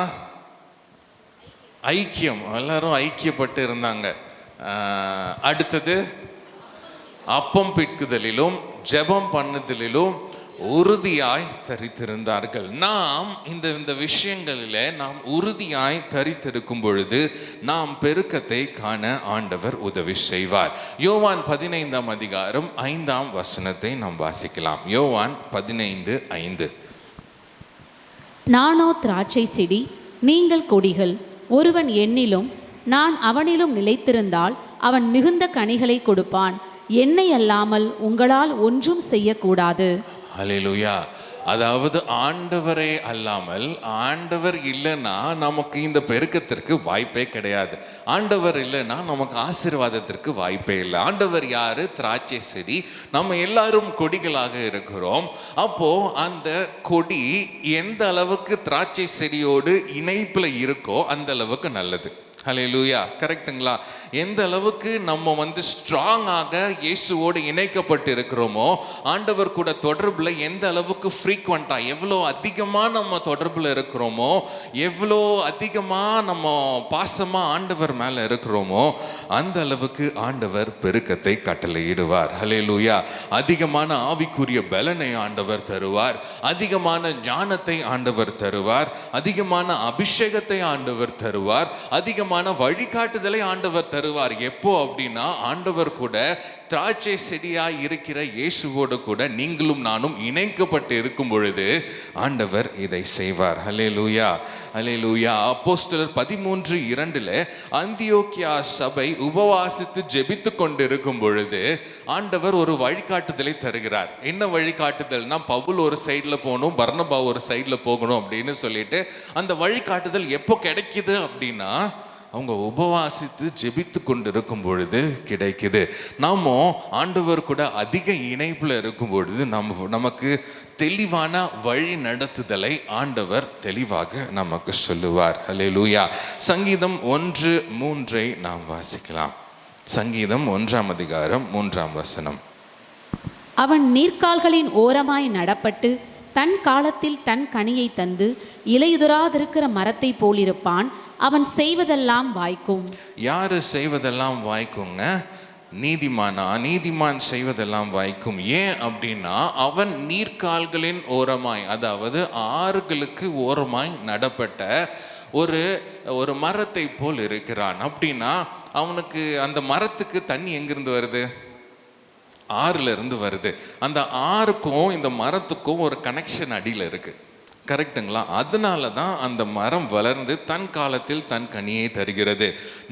ஐக்கியம், எல்லாரும் ஐக்கியப்பட்டு இருந்தாங்க. அடுத்தது அப்பம் பிக்குதலிலும் ஜெபம் பண்ணுதலிலும் உறுதியாய் தரித்திருந்தார்கள். நாம் இந்த விஷயங்களிலே நாம் உறுதியாய் தரித்திருக்கும் பொழுது நாம் பெருக்கத்தை காண ஆண்டவர் உதவி செய்வார். யோவான் 15ஆம் அதிகாரம் 5ஆம் வசனத்தை நாம் வாசிக்கலாம். யோவான் 15:5. நானோ திராட்சை செடி, நீங்கள் கொடிகள். ஒருவன் என்னிலும் நான் அவனிலும் நிலைத்திருந்தால் அவன் மிகுந்த கனிகளை கொடுப்பான். என்னை அல்லாமல் உங்களால் ஒன்றும் செய்யக்கூடாது. ஹல்லேலூயா. அதாவது ஆண்டவரே அல்லாமல், ஆண்டவர் இல்லைன்னா நமக்கு இந்த பெருக்கத்திற்கு வாய்ப்பே கிடையாது. ஆண்டவர் இல்லைன்னா நமக்கு ஆசீர்வாதத்திற்கு வாய்ப்பே இல்லை. ஆண்டவர் யாரு? திராட்சை செடி. நம்ம எல்லாரும் கொடிகளாக இருக்கிறோம். அப்போ அந்த கொடி எந்த அளவுக்கு திராட்சை செடியோடு இணைப்புல இருக்கோ அந்த அளவுக்கு நல்லது. ஹல்லேலூயா. கரெக்டுங்களா? எந்த அளவுக்கு நம்ம ஸ்ட்ராங்காக இயேசுவோடு இணைக்கப்பட்டு இருக்கிறோமோ, ஆண்டவர் கூட தொடர்பில் எந்த அளவுக்கு ஃப்ரீக்வெண்ட்டாக, எவ்வளோ அதிகமாக நம்ம தொடர்பில் இருக்கிறோமோ, எவ்வளோ அதிகமாக நம்ம பாசமாக ஆண்டவர் மேலே இருக்கிறோமோ, அந்த அளவுக்கு ஆண்டவர் பெருக்கத்தை கட்டளையிடுவார். ஹல்லேலூயா. அதிகமான ஆவிக்குரிய பலனை ஆண்டவர் தருவார். அதிகமான ஞானத்தை ஆண்டவர் தருவார். அதிகமான அபிஷேகத்தை ஆண்டவர் தருவார். அதிகமான வழிகாட்டுதலை ஆண்டவர் தருவார். எப்போ அப்படின்னா, ஆண்டவர் கூட திராட்சை செடியாய் இருக்கிற இயேசுவோடு கூட நீங்களும் நானும் இணைக்கப்பட்டு இருக்கும் பொழுது ஆண்டவர் இதை செய்வார். ஹல்லேலூயா, ஹல்லேலூயா. அப்போஸ்தலர் 13:2 அந்தியோக்கியா சபை உபவாசித்து ஜெபித்து கொண்டிருக்கும் பொழுது ஆண்டவர் ஒரு வழிகாட்டுதலை தருகிறார். என்ன வழிகாட்டுதல்னா, பவுல் ஒரு சைடில் போகணும், பர்னபா ஒரு சைடில் போகணும் அப்படின்னு சொல்லிட்டு அந்த வழிகாட்டுதல் எப்போ கிடைக்குது அப்படின்னா, அவங்க உபவாசித்து ஜெபித்து கொண்டு இருக்கும் பொழுது கிடைக்குது. நாம ஆண்டவர் கூட அதிக இணைப்புல இருக்கும் பொழுது நமக்கு தெளிவான வழி நடத்துதலை ஆண்டவர் தெளிவாக நமக்கு சொல்லுவார். ஹல்லேலூயா. சங்கீதம் 1:3 நாம் வாசிக்கலாம். சங்கீதம் 1ஆம் அதிகாரம் 3ஆம் வசனம். அவன் நீர்க்கால்களின் ஓரமாய் நடப்பட்டு தன் காலத்தில் தன் கனியை தந்து இலையுதிராதிருக்கிற மரத்தை போலிருப்பான். அவன் செய்வதெல்லாம் வாய்க்கும். யாரு செய்வதெல்லாம் வாய்க்குங்க? நீதிமானா? நீதிமான் செய்வதெல்லாம் வாய்க்கும். ஏன் அப்படின்னா, அவன் நீர்க்கால்களின் ஓரமாய், அதாவது ஆறுகளுக்கு ஓரமாய் நடப்பட்ட ஒரு மரத்தை போல் இருக்கிறான். அப்படின்னா அவனுக்கு அந்த மரத்துக்கு தண்ணி எங்கிருந்து வருது? ஆறுல இருந்து வருது. அந்த ஆறுக்கும் இந்த மரத்துக்கும் ஒரு கனெக்ஷன் அடியில் இருக்கு. கரெக்டுங்களா? அதனால தான் அந்த மரம் வளர்ந்து தன் காலத்தில் தன் கனியை தருகிறது.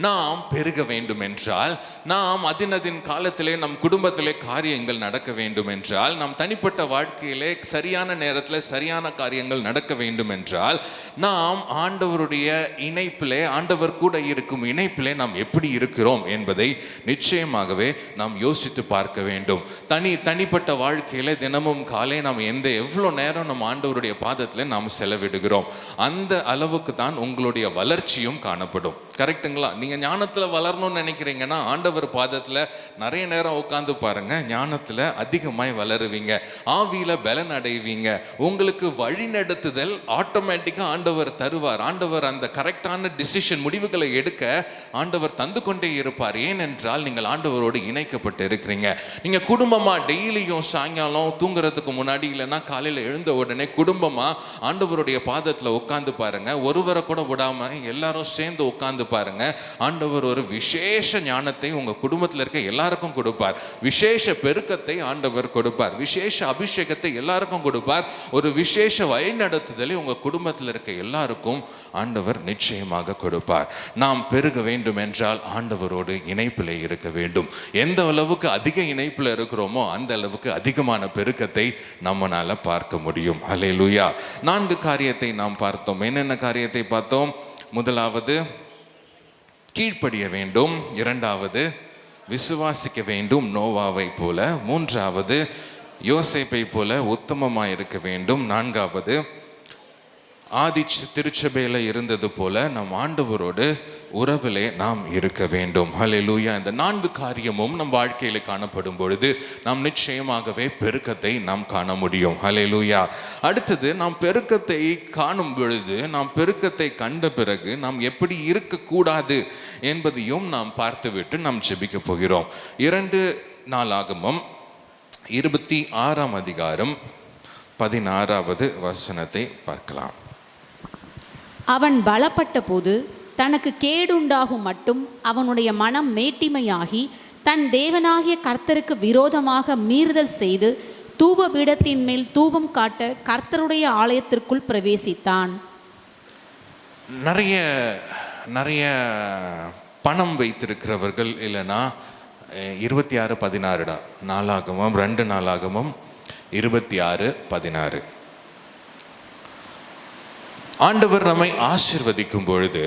நாம் பெருக வேண்டும் என்றால், நாம் அதினதின் காலத்திலே நம் குடும்பத்திலே காரியங்கள் நடக்க வேண்டும் என்றால், நாம் தனிப்பட்ட வாழ்க்கையிலே சரியான நேரத்தில் சரியான காரியங்கள் நடக்க வேண்டும் என்றால், நாம் ஆண்டவருடைய இணைப்பிலே, ஆண்டவர் கூட இருக்கும் இணைப்பிலே நாம் எப்படி இருக்கிறோம் என்பதை நிச்சயமாகவே நாம் யோசித்து பார்க்க வேண்டும். தனிப்பட்ட வாழ்க்கையில தினமும் காலை நாம் எவ்வளோ நேரம் நம்ம ஆண்டவருடைய பாதத்தில் நாம் செலவிடுகிறோம், அந்த அளவுக்கு தான் உங்களுடைய வளர்ச்சியும் காணப்படும். கரெக்டுங்களா? நீங்க ஞானத்துல வளரணும்னு நினைக்கிறீங்கன்னா ஆண்டவர் பாதத்துல நிறைய நேரம் உட்கார்ந்து பாருங்க, ஞானத்துல அதிகமாய் வளருவீங்க, ஆவியில பலன் அடைவீங்க. உங்களுக்கு வழி நடத்துதல் ஆட்டோமேட்டிக்கா ஆண்டவர் தருவார். ஆண்டவர் அந்த கரெக்டான டிசிஷன், முடிவுகளை எடுக்க ஆண்டவர் தந்து கொண்டே இருப்பார். ஏனென்றால் நீங்கள் ஆண்டவரோடு இணைக்கப்பட்டு இருக்கிறீங்க. நீங்க குடும்பமா டெய்லியும் சாயங்காலம் தூங்குறதுக்கு முன்னாடி இல்லைன்னா காலையில எழுந்த உடனே குடும்பமா ஆண்டவருடைய பாதத்துல உட்கார்ந்து பாருங்க. ஒருவரை கூட விடாம எல்லாரும் சேர்ந்து உட்கார்ந்து பாருங்க. ஆண்டவர் ஒரு விசேஷ ஞானத்தை உங்க குடும்பத்தில் இருக்க எல்லாருக்கும் கொடுப்பார். விசேஷ பெருக்கத்தை ஆண்டவர் கொடுப்பார். விசேஷ அபிஷேகத்தை எல்லாருக்கும் கொடுப்பார். ஒரு விசேஷ வழிநடத்துதலை உங்க குடும்பத்தில் இருக்க எல்லாருக்கும் ஆண்டவர் நிச்சயமாக கொடுப்பார். நாம் பெருக வேண்டும் என்றால் ஆண்டவரோடு இணைப்பிலே இருக்க வேண்டும். எந்த அளவுக்கு அதிக இணைப்பில் இருக்கிறோமோ அந்த அளவுக்கு அதிகமான பெருக்கத்தை நம்மளால பார்க்க முடியும். ஹல்லேலூயா. 4 காரியத்தை நாம் பார்த்தோம். என்னென்ன காரியத்தை பார்த்தோம்? முதலாவது, கீழ்ப்படிய வேண்டும். 2வது, விசுவாசிக்க வேண்டும் நோவாவை போல. 3வது, யோசேப்பை போல உத்தமமாய் இருக்க வேண்டும். 4வது, ஆதி திருச்சபையில இருந்தது போல நம் ஆண்டவரோடு உறவிலே நாம் இருக்க வேண்டும். ஹல்லேலூயா. இந்த 4 காரியமும் நம் வாழ்க்கையில காணப்படும் பொழுது நாம் நிச்சயமாகவே பெருக்கத்தை நாம் காண முடியும். ஹல்லேலூயா. அடுத்தது, நாம் பெருக்கத்தை காணும் பொழுது, நாம் பெருக்கத்தை கண்ட பிறகு நாம் எப்படி இருக்கக்கூடாது என்பதையும் நாம் பார்த்துவிட்டு நாம் ஜெபிக்க போகிறோம். 2 நாளாகமம் 26ஆம் அதிகாரம் 16வது வசனத்தை பார்க்கலாம். அவன் பலப்பட்ட போது தனக்கு கேடுண்டாகும் மட்டும் அவனுடைய மனம் மேட்டிமையாகி தன் தேவனாகிய கர்த்தருக்கு விரோதமாக மீறுதல் செய்து தூப பீடத்தின் மேல் தூபம் காட்ட கர்த்தருடைய ஆலயத்திற்குள் பிரவேசித்தான். நிறைய பணம் வைத்திருக்கிறவர்கள், இல்லைன்னா 26:16 நாளாகமம் 2 நாளாகமம் 26:16. ஆண்டவர் நம்மை ஆசீர்வதிக்கும் பொழுது,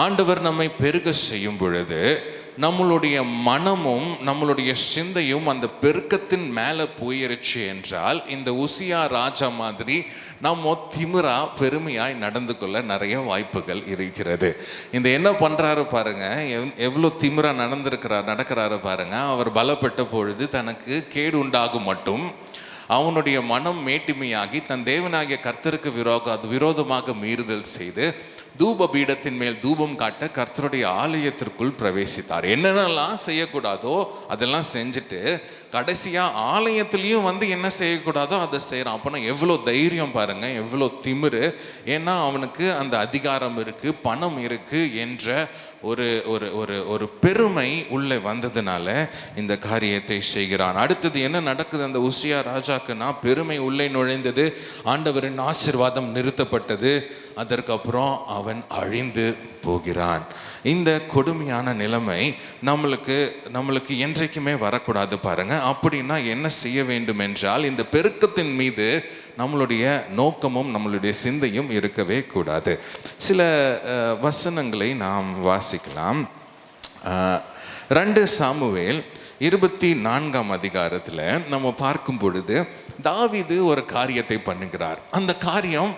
ஆண்டவர் நம்மை பெருக செய்யும் பொழுது, நம்மளுடைய மனமும் நம்மளுடைய சிந்தையும் அந்த பெருக்கத்தின் மேலே போயிருச்சு என்றால், இந்த உசியா ராஜா மாதிரி நம்ம திமிரா பெருமையாய் நடந்து கொள்ள நிறைய வாய்ப்புகள் இருக்கிறது. இந்த என்ன பண்ணுறாரு பாருங்க, எவ்வளோ திமிரா நடக்கிறாரு பாருங்க. அவர் பலப்பட்ட பொழுது தனக்கு கேடு உண்டாகும் மட்டும் அவனுடைய மனம் மேட்டிமையாகி தன் தேவனாகிய கர்த்தருக்கு விரோதமாக மீறுதல் செய்து தூப பீடத்தின் மேல் தூபம் காட்ட கர்த்தருடைய ஆலயத்திற்குள் பிரவேசித்தார். என்னென்னலாம் செய்யக்கூடாதோ அதெல்லாம் செஞ்சுட்டு கடைசியாக ஆலயத்துலேயும் என்ன செய்யக்கூடாதோ அதை செய்கிறான். அப்போனா எவ்வளோ தைரியம் பாருங்க, எவ்வளோ திமிரு. ஏன்னா அவனுக்கு அந்த அதிகாரம் இருக்குது, பணம் இருக்குது என்ற ஒரு ஒரு ஒரு ஒரு பெருமை உள்ளே வந்ததுனால இந்த காரியத்தை செய்கிறான். அடுத்தது என்ன நடக்குது அந்த உசியா ராஜாக்குன்னா, பெருமை உள்ளே நுழைந்தது, ஆண்டவரின் ஆசீர்வாதம் நிறுத்தப்பட்டது, அதற்கப்புறம் அவன் அழிந்து போகிறான். இந்த கொடுமையான நிலைமை நம்மளுக்கு என்றைக்குமே வரக்கூடாது பாருங்க. அப்படின்னா என்ன செய்ய வேண்டும் என்றால், இந்த பெருக்கத்தின் மீது நம்மளுடைய நோக்கமும் நம்மளுடைய சிந்தையும் இருக்கவே கூடாது. சில வசனங்களை நாம் வாசிக்கலாம். 2 சாமுவேல் 24ஆம் அதிகாரத்தில் நம்ம பார்க்கும் பொழுது தாவீது ஒரு காரியத்தை பண்ணுகிறார். அந்த காரியம்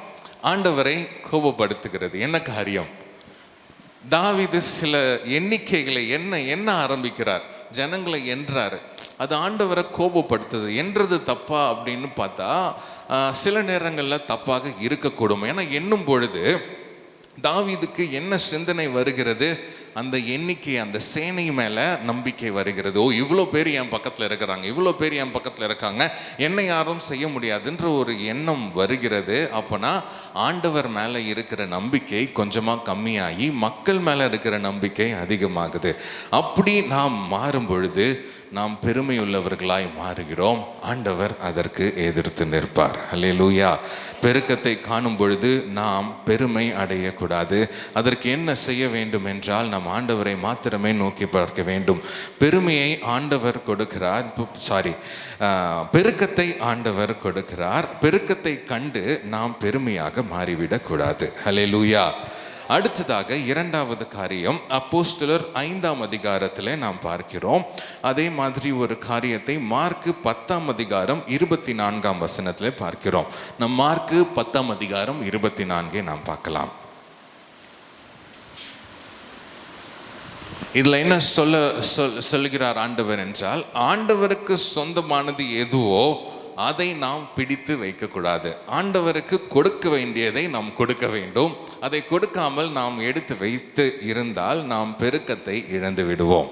ஆண்டவரை கோபப்படுத்துகிறது. என்ன காரியம்? தாவீது சில எண்ணிக்கைகளை என்ன ஆரம்பிக்கிறார், ஜனங்களை என்றாரு. அது ஆண்டவரை கோபப்படுத்துது. என்றது தப்பா அப்படின்னு பார்த்தா சில நேரங்களில் தப்பாக இருக்கக்கூடும். ஏன்னா எண்ணும் பொழுது தாவீதுக்கு என்ன சிந்தனை வருகிறது, அந்த எண்ணிக்கை, அந்த சேனை மேலே நம்பிக்கை வருகிறது. ஓ, இவ்வளோ பேர் என் பக்கத்தில் இருக்கிறாங்க, இவ்வளோ பேர் என் பக்கத்தில் இருக்காங்க, என்னை யாரும் செய்ய முடியாதுன்ற ஒரு எண்ணம் வருகிறது. அப்போனா ஆண்டவர் மேலே இருக்கிற நம்பிக்கை கொஞ்சமாக கம்மியாகி மக்கள் மேலே இருக்கிற நம்பிக்கை அதிகமாகுது. அப்படி நாம் மாறும் பொழுது நாம் பெருமையுள்ளவர்களாய் மாறுகிறோம். ஆண்டவர் அதற்கு எதிர்த்து நிற்பார். அல்லேலூயா. பெருக்கத்தை காணும் பொழுது நாம் பெருமை அடையக்கூடாது. அதற்கு என்ன செய்ய வேண்டும் என்றால், நாம் ஆண்டவரை மாத்திரமே நோக்கி பார்க்க வேண்டும். பெருமையை ஆண்டவர் கொடுக்கிறார், பெருக்கத்தை ஆண்டவர் கொடுக்கிறார். பெருக்கத்தை கண்டு நாம் பெருமையாக மாறிவிடக்கூடாது. அல்லேலூயா. அடுத்ததாக 2வது காரியம் அப்போஸ்தலர் 5ஆம் அதிகாரத்தில் நாம் பார்க்கிறோம். அதே மாதிரி ஒரு காரியத்தை மார்க்கு 10ஆம் அதிகாரம் 24ஆம் வசனத்தில் பார்க்கிறோம். நம் மார்க்கு 10ஆம் அதிகாரம் 24 நாம் பார்க்கலாம். இதில் என்ன சொல்லுகிறார் ஆண்டவர் என்றால், ஆண்டவருக்கு சொந்தமானது எதுவோ அதை நாம் பிடித்து வைக்கக்கூடாது. ஆண்டவருக்கு கொடுக்க வேண்டியதை நாம் கொடுக்க வேண்டும். அதை கொடுக்காமல் நாம் எடுத்து வைத்து இருந்தால் நாம் பெருக்கத்தை இழந்து விடுவோம்.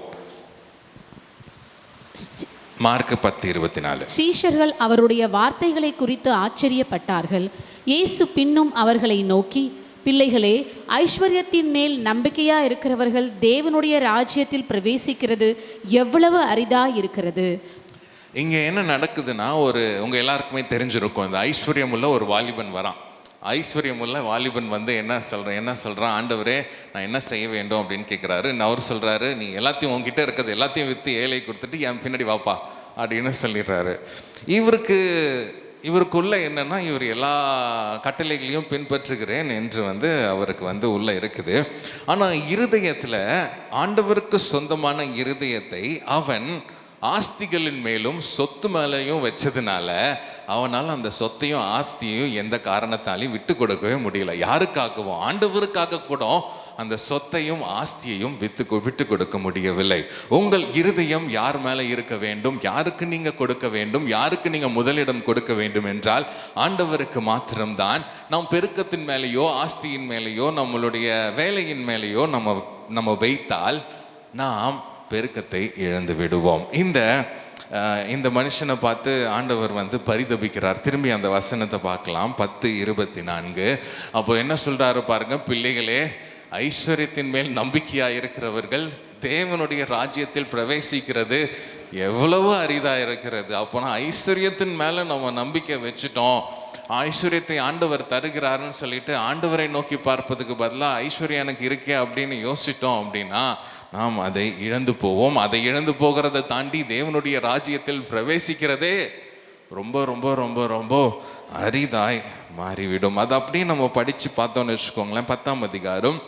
மார்க் 10:24. சீஷர்கள் அவருடைய வார்த்தைகளை குறித்து ஆச்சரியப்பட்டார்கள். இயேசு பின்னும் அவர்களை நோக்கி, பிள்ளைகளே, ஐஸ்வர்யத்தின் மேல் நம்பிக்கையா இருக்கிறவர்கள் தேவனுடைய ராஜ்யத்தில் பிரவேசிக்கிறது எவ்வளவு அரிதா இருக்கிறது. இங்கே என்ன நடக்குதுன்னா, உங்கள் எல்லாருக்குமே தெரிஞ்சிருக்கும், இந்த ஐஸ்வர்யம் உள்ள ஒரு வாலிபன் வரான். ஐஸ்வர்யம் உள்ள வாலிபன் என்ன சொல்கிறான், ஆண்டவரே நான் என்ன செய்ய வேண்டும் அப்படின்னு கேட்குறாரு. அவர் சொல்கிறாரு, நீ எல்லாத்தையும் உங்ககிட்ட இருக்கிறது எல்லாத்தையும் விற்று ஏழை கொடுத்துட்டு என் பின்னாடி வாப்பா அப்படின்னு சொல்லிடுறாரு. இவருக்குள்ள என்னன்னா, இவர் எல்லா கட்டளைகளையும் பின்பற்றுகிறேன் என்று அவருக்கு உள்ள இருக்குது. ஆனால் இருதயத்தில் ஆண்டவருக்கு சொந்தமான இருதயத்தை அவன் ஆஸ்திகளின் மேலும் சொத்து மேலேயும் வச்சதுனால அவனால் அந்த சொத்தையும் ஆஸ்தியையும் எந்த காரணத்தாலையும் விட்டு கொடுக்கவே முடியல. யாருக்காகவும்? ஆண்டவருக்காக கூட அந்த சொத்தையும் ஆஸ்தியையும் விட்டு கொடுக்க முடியவில்லை. உங்கள் இருதயம் யார் மேலே இருக்க வேண்டும், யாருக்கு நீங்கள் கொடுக்க வேண்டும், யாருக்கு நீங்கள் முதலிடம் கொடுக்க வேண்டும் என்றால் ஆண்டவருக்கு மாத்திரம்தான். நாம் பெருக்கத்தின் மேலேயோ ஆஸ்தியின் மேலேயோ நம்மளுடைய வேலையின் மேலேயோ நம்ம வைத்தால் நாம் பெருக்கத்தை இழந்து விடுவோம். இந்த இந்த மனுஷனை பார்த்து ஆண்டவர் வந்து பரிதபிக்கிறார். திரும்பி அந்த வசனத்தை பார்க்கலாம், 10:24. அப்போ என்ன சொல்கிறாரு பாருங்க, பிள்ளைகளே, ஐஸ்வர்யத்தின் மேல் நம்பிக்கையாக இருக்கிறவர்கள் தேவனுடைய ராஜ்யத்தில் பிரவேசிக்கிறது எவ்வளவு அரிதாக இருக்கிறது. அப்போனா ஐஸ்வர்யத்தின் மேலே நம்ம நம்பிக்கை வச்சுட்டோம், ஐஸ்வர்யத்தை ஆண்டவர் தருகிறாருன்னு சொல்லிட்டு ஆண்டவரை நோக்கி பார்ப்பதுக்கு பதிலாக ஐஸ்வர்யம் எனக்கு இருக்கே அப்படின்னு யோசிச்சிட்டோம் அப்படின்னா நாம் அதை இழந்து போவோம். அதை இழந்து போகிறத தாண்டி தேவனுடைய ராஜ்யத்தில் பிரவேசிக்கிறதே ரொம்ப ரொம்ப ரொம்ப ரொம்ப அரிதாய் மாறிவிடும். அது அப்படியே நம்ம படித்து பார்த்தோன்னு வச்சுக்கோங்களேன். 10ஆம் அதிகாரம்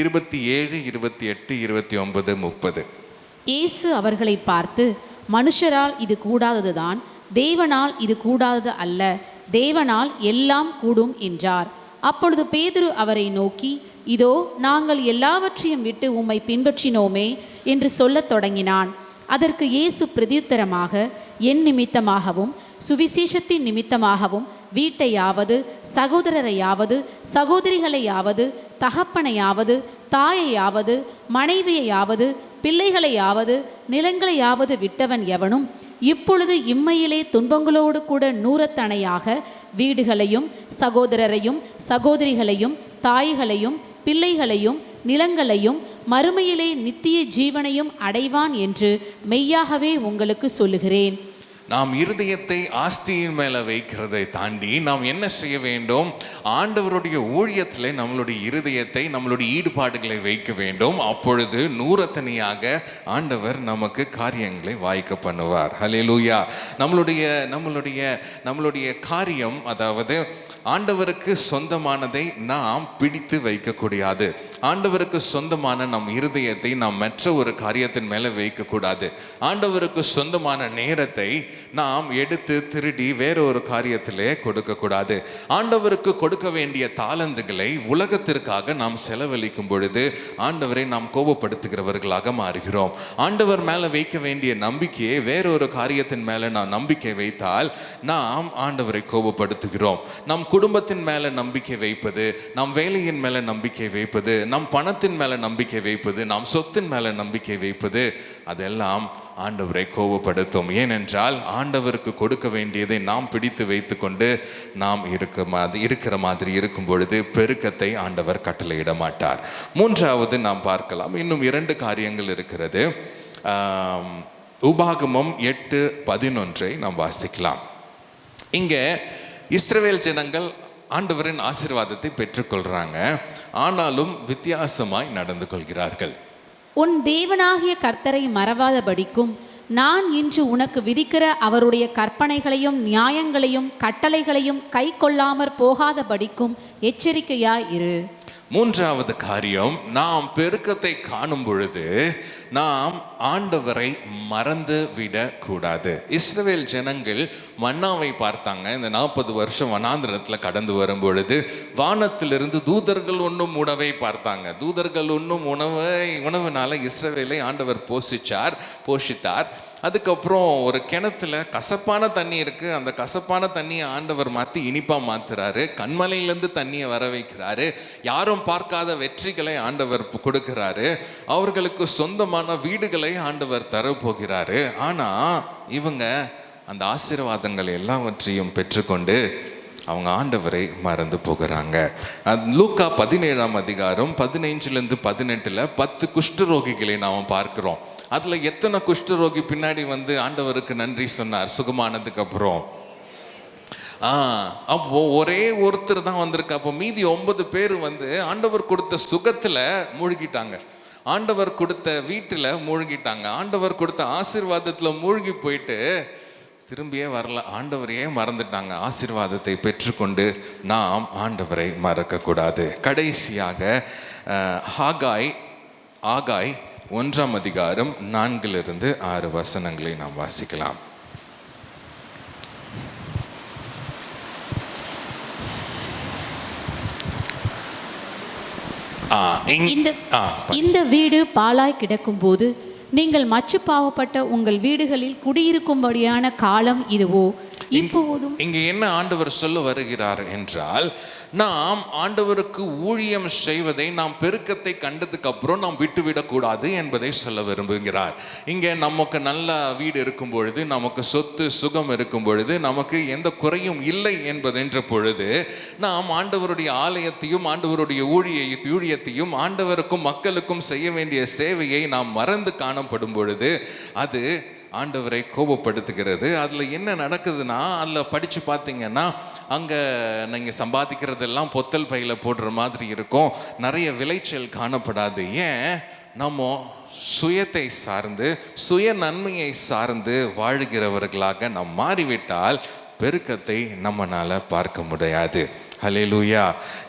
27, 28, 29, 30. இயேசு அவர்களை பார்த்து, மனுஷரால் இது கூடாததுதான், தேவனால் இது கூடாதது அல்ல, தேவனால் எல்லாம் கூடும் என்றார். அப்பொழுது பேதுரு அவரை நோக்கி, இதோ நாங்கள் எல்லாவற்றையும் விட்டு உம்மை பின்பற்றினோமே என்று சொல்லத் தொடங்கினான். அதற்கு இயேசு பிரதியுத்தரமாக, என் நிமித்தமாகவும் சுவிசேஷத்தின் நிமித்தமாகவும் வீட்டையாவது சகோதரரையாவது சகோதரிகளையாவது தகப்பனையாவது தாயையாவது மனைவியையாவது பிள்ளைகளையாவது நிலங்களையாவது விட்டவன் எவனும் இப்பொழுது இம்மையிலே துன்பங்களோடு கூட நூறத்தணையாக வீடுகளையும் சகோதரரையும் சகோதரிகளையும் தாய்களையும் பிள்ளைகளையும் நிலங்களையும் மறுமையிலே நித்திய ஜீவனையும் அடைவான் என்று மெய்யாகவே உங்களுக்கு சொல்லுகிறேன். நாம் இருதயத்தை ஆஸ்தியின் மேலே வைக்கிறதை தாண்டி நாம் என்ன செய்ய வேண்டும்? ஆண்டவருடைய ஊழியத்தில் நம்மளுடைய இருதயத்தை, நம்மளுடைய ஈடுபாடுகளை வைக்க வேண்டும். அப்பொழுது நூறத்தனையாக ஆண்டவர் நமக்கு காரியங்களை வாய்க்க பண்ணுவார். ஹல்லேலூயா. நம்மளுடைய காரியம், அதாவது ஆண்டவருக்கு சொந்தமானதை நாம் பிடித்து வைக்கக்கூடாது. ஆண்டவருக்கு சொந்தமான நம் இருதயத்தை நாம் மற்ற ஒரு காரியத்தின் மேலே வைக்கக்கூடாது. ஆண்டவருக்கு சொந்தமான நேரத்தை நாம் எடுத்து திருடி வேற ஒரு காரியத்திலே கொடுக்கக்கூடாது. ஆண்டவருக்கு கொடுக்க வேண்டிய தாளந்துகளை உலகத்திற்காக நாம் செலவழிக்கும் பொழுது ஆண்டவரை நாம் கோபப்படுத்துகிறவர்களாக மாறுகிறோம். ஆண்டவர் மேலே வைக்க வேண்டிய நம்பிக்கையை வேற ஒரு காரியத்தின் மேலே நாம் நம்பிக்கை வைத்தால் நாம் ஆண்டவரை கோபப்படுத்துகிறோம். நம் குடும்பத்தின் மேலே நம்பிக்கை வைப்பது, நம் வேலையின் மேலே நம்பிக்கை வைப்பது, நம் பணத்தின் மேலே நம்பிக்கை வைப்பது, நாம் சொத்தின் மேலே நம்பிக்கை வைப்பது, அதெல்லாம் ஆண்டவரை கோபப்படுத்தும். ஏனென்றால் ஆண்டவருக்கு கொடுக்க வேண்டியதை நாம் பிடித்து வைத்து கொண்டு நாம் இருக்கிற மாதிரி இருக்கும் பொழுது பெருக்கத்தை ஆண்டவர் கட்டளையிட மாட்டார். மூன்றாவது நாம் பார்க்கலாம், இன்னும் 2 காரியங்கள் இருக்கிறது. உபாகமம் 8:11 நாம் வாசிக்கலாம். இங்கே இஸ்ரவேல் ஜனங்கள் ஆண்டவரின் ஆசீர்வாதத்தை பெற்றுக்கொள்றாங்க, ஆனாலும் வித்தியாசமாய் நடந்து கொள்கிறார்கள். உன் தேவனாகிய கர்த்தரை மறவாதபடிக்கும் நான் இன்று உனக்கு விதிக்கிற அவருடைய கற்பனைகளையும் நியாயங்களையும் கட்டளைகளையும் கை கொள்ளாமற் போகாதபடிக்கும் எச்சரிக்கையாய் இரு. மூன்றாவது காரியம், நாம் பெருக்கத்தை காணும் பொழுது நாம் ஆண்டவரை மறந்து விடக்கூடாது. இஸ்ரவேல் ஜனங்கள் மன்னாவை பார்த்தாங்க. இந்த 40 வருஷம் வனாந்திரத்தில் கடந்து வரும் பொழுது வானத்திலிருந்து தூதர்கள் உண்ணும் உணவை பார்த்தாங்க. தூதர்கள் உண்ணும் உணவுனால இஸ்ரவேலை ஆண்டவர் போஷித்தார். அதுக்கப்புறம் ஒரு கிணத்துல கசப்பான தண்ணி இருக்கு, அந்த கசப்பான தண்ணியை ஆண்டவர் மாற்றி இனிப்பாக மாத்துறாரு. கண்மலையிலேருந்து தண்ணியை வர வைக்கிறாரு. யாரும் பார்க்காத வெற்றிகளை ஆண்டவர் கொடுக்கிறாரு. அவர்களுக்கு சொந்தமான வீடுகளை ஆண்டவர் தரப்போகிறாரு. ஆனால் இவங்க அந்த ஆசீர்வாதங்கள் எல்லாவற்றையும் பெற்றுக்கொண்டு அவங்க ஆண்டவரை மறந்து போகிறாங்க. லூக்கா 17ஆம் அதிகாரம் 15-18 10 குஷ்டரோகிகளை நாம் பார்க்கிறோம். அதில் எத்தனை குஷ்டரோகி பின்னாடி வந்து ஆண்டவருக்கு நன்றி சொன்னார் சுகமானதுக்கு அப்புறம்? அப்போ ஒரே ஒருத்தர் தான் வந்திருக்கு. அப்போ மீதி 9 பேர் வந்து ஆண்டவர் கொடுத்த சுகத்தில் மூழ்கிட்டாங்க, ஆண்டவர் கொடுத்த வீட்டில் மூழ்கிட்டாங்க, ஆண்டவர் கொடுத்த ஆசீர்வாதத்தில் மூழ்கி போயிட்டு திரும்பியே வரல. ஆண்டவரையே மறந்துட்டாங்க. ஆசீர்வாதத்தை பெற்றுக்கொண்டு நாம் ஆண்டவரை மறக்கக்கூடாது. கடைசியாக ஆகாய் 1ஆம் அதிகாரம் 4-6 வசனங்களை நாம் வாசிக்கலாம். இந்த வீடு பாழாய் கிடக்கும்போது நீங்கள் மச்சு பாவப்பட்ட உங்கள் வீடுகளில் குடியிருக்கும்படியான காலம் இதுவோ? இப்போதும் இங்க என்ன ஆண்டவர் சொல்ல வருகிறார் என்றால், நாம் ஆண்டவருக்கு ஊழியம் செய்வதை நாம் பெருக்கத்தை கண்டதுக்கு அப்புறம் நாம் விட்டுவிடக்கூடாது என்பதை சொல்ல விரும்புகிறார். இங்க நமக்கு நல்ல வீடு இருக்கும் பொழுது, நமக்கு சொத்து சுகம் இருக்கும் பொழுது, நமக்கு எந்த குறையும் இல்லை என்பதென்ற பொழுது, நாம் ஆண்டவருடைய ஆலயத்தையும் ஆண்டவருடைய ஊழியத்தையும் ஆண்டவருக்கும் மக்களுக்கும் செய்ய வேண்டிய சேவையை நாம் மறந்து காணப்படும் பொழுது அது ஆண்டவரை கோபப்படுத்துகிறது. அதில் என்ன நடக்குதுன்னா, அதில் படித்து பார்த்தீங்கன்னா, அங்கே நீங்கள் சம்பாதிக்கிறதெல்லாம் பொத்தல் பையில் போடுற மாதிரி இருக்கும், நிறைய விளைச்சல் காணப்படாது. ஏன்? நம்ம சுயத்தை சார்ந்து சுய நன்மையை சார்ந்து வாழுகிறவர்களாக நாம் மாறிவிட்டால் பெருக்கத்தை நம்மளால் பார்க்க முடியாது. ஹல்லேலூயா.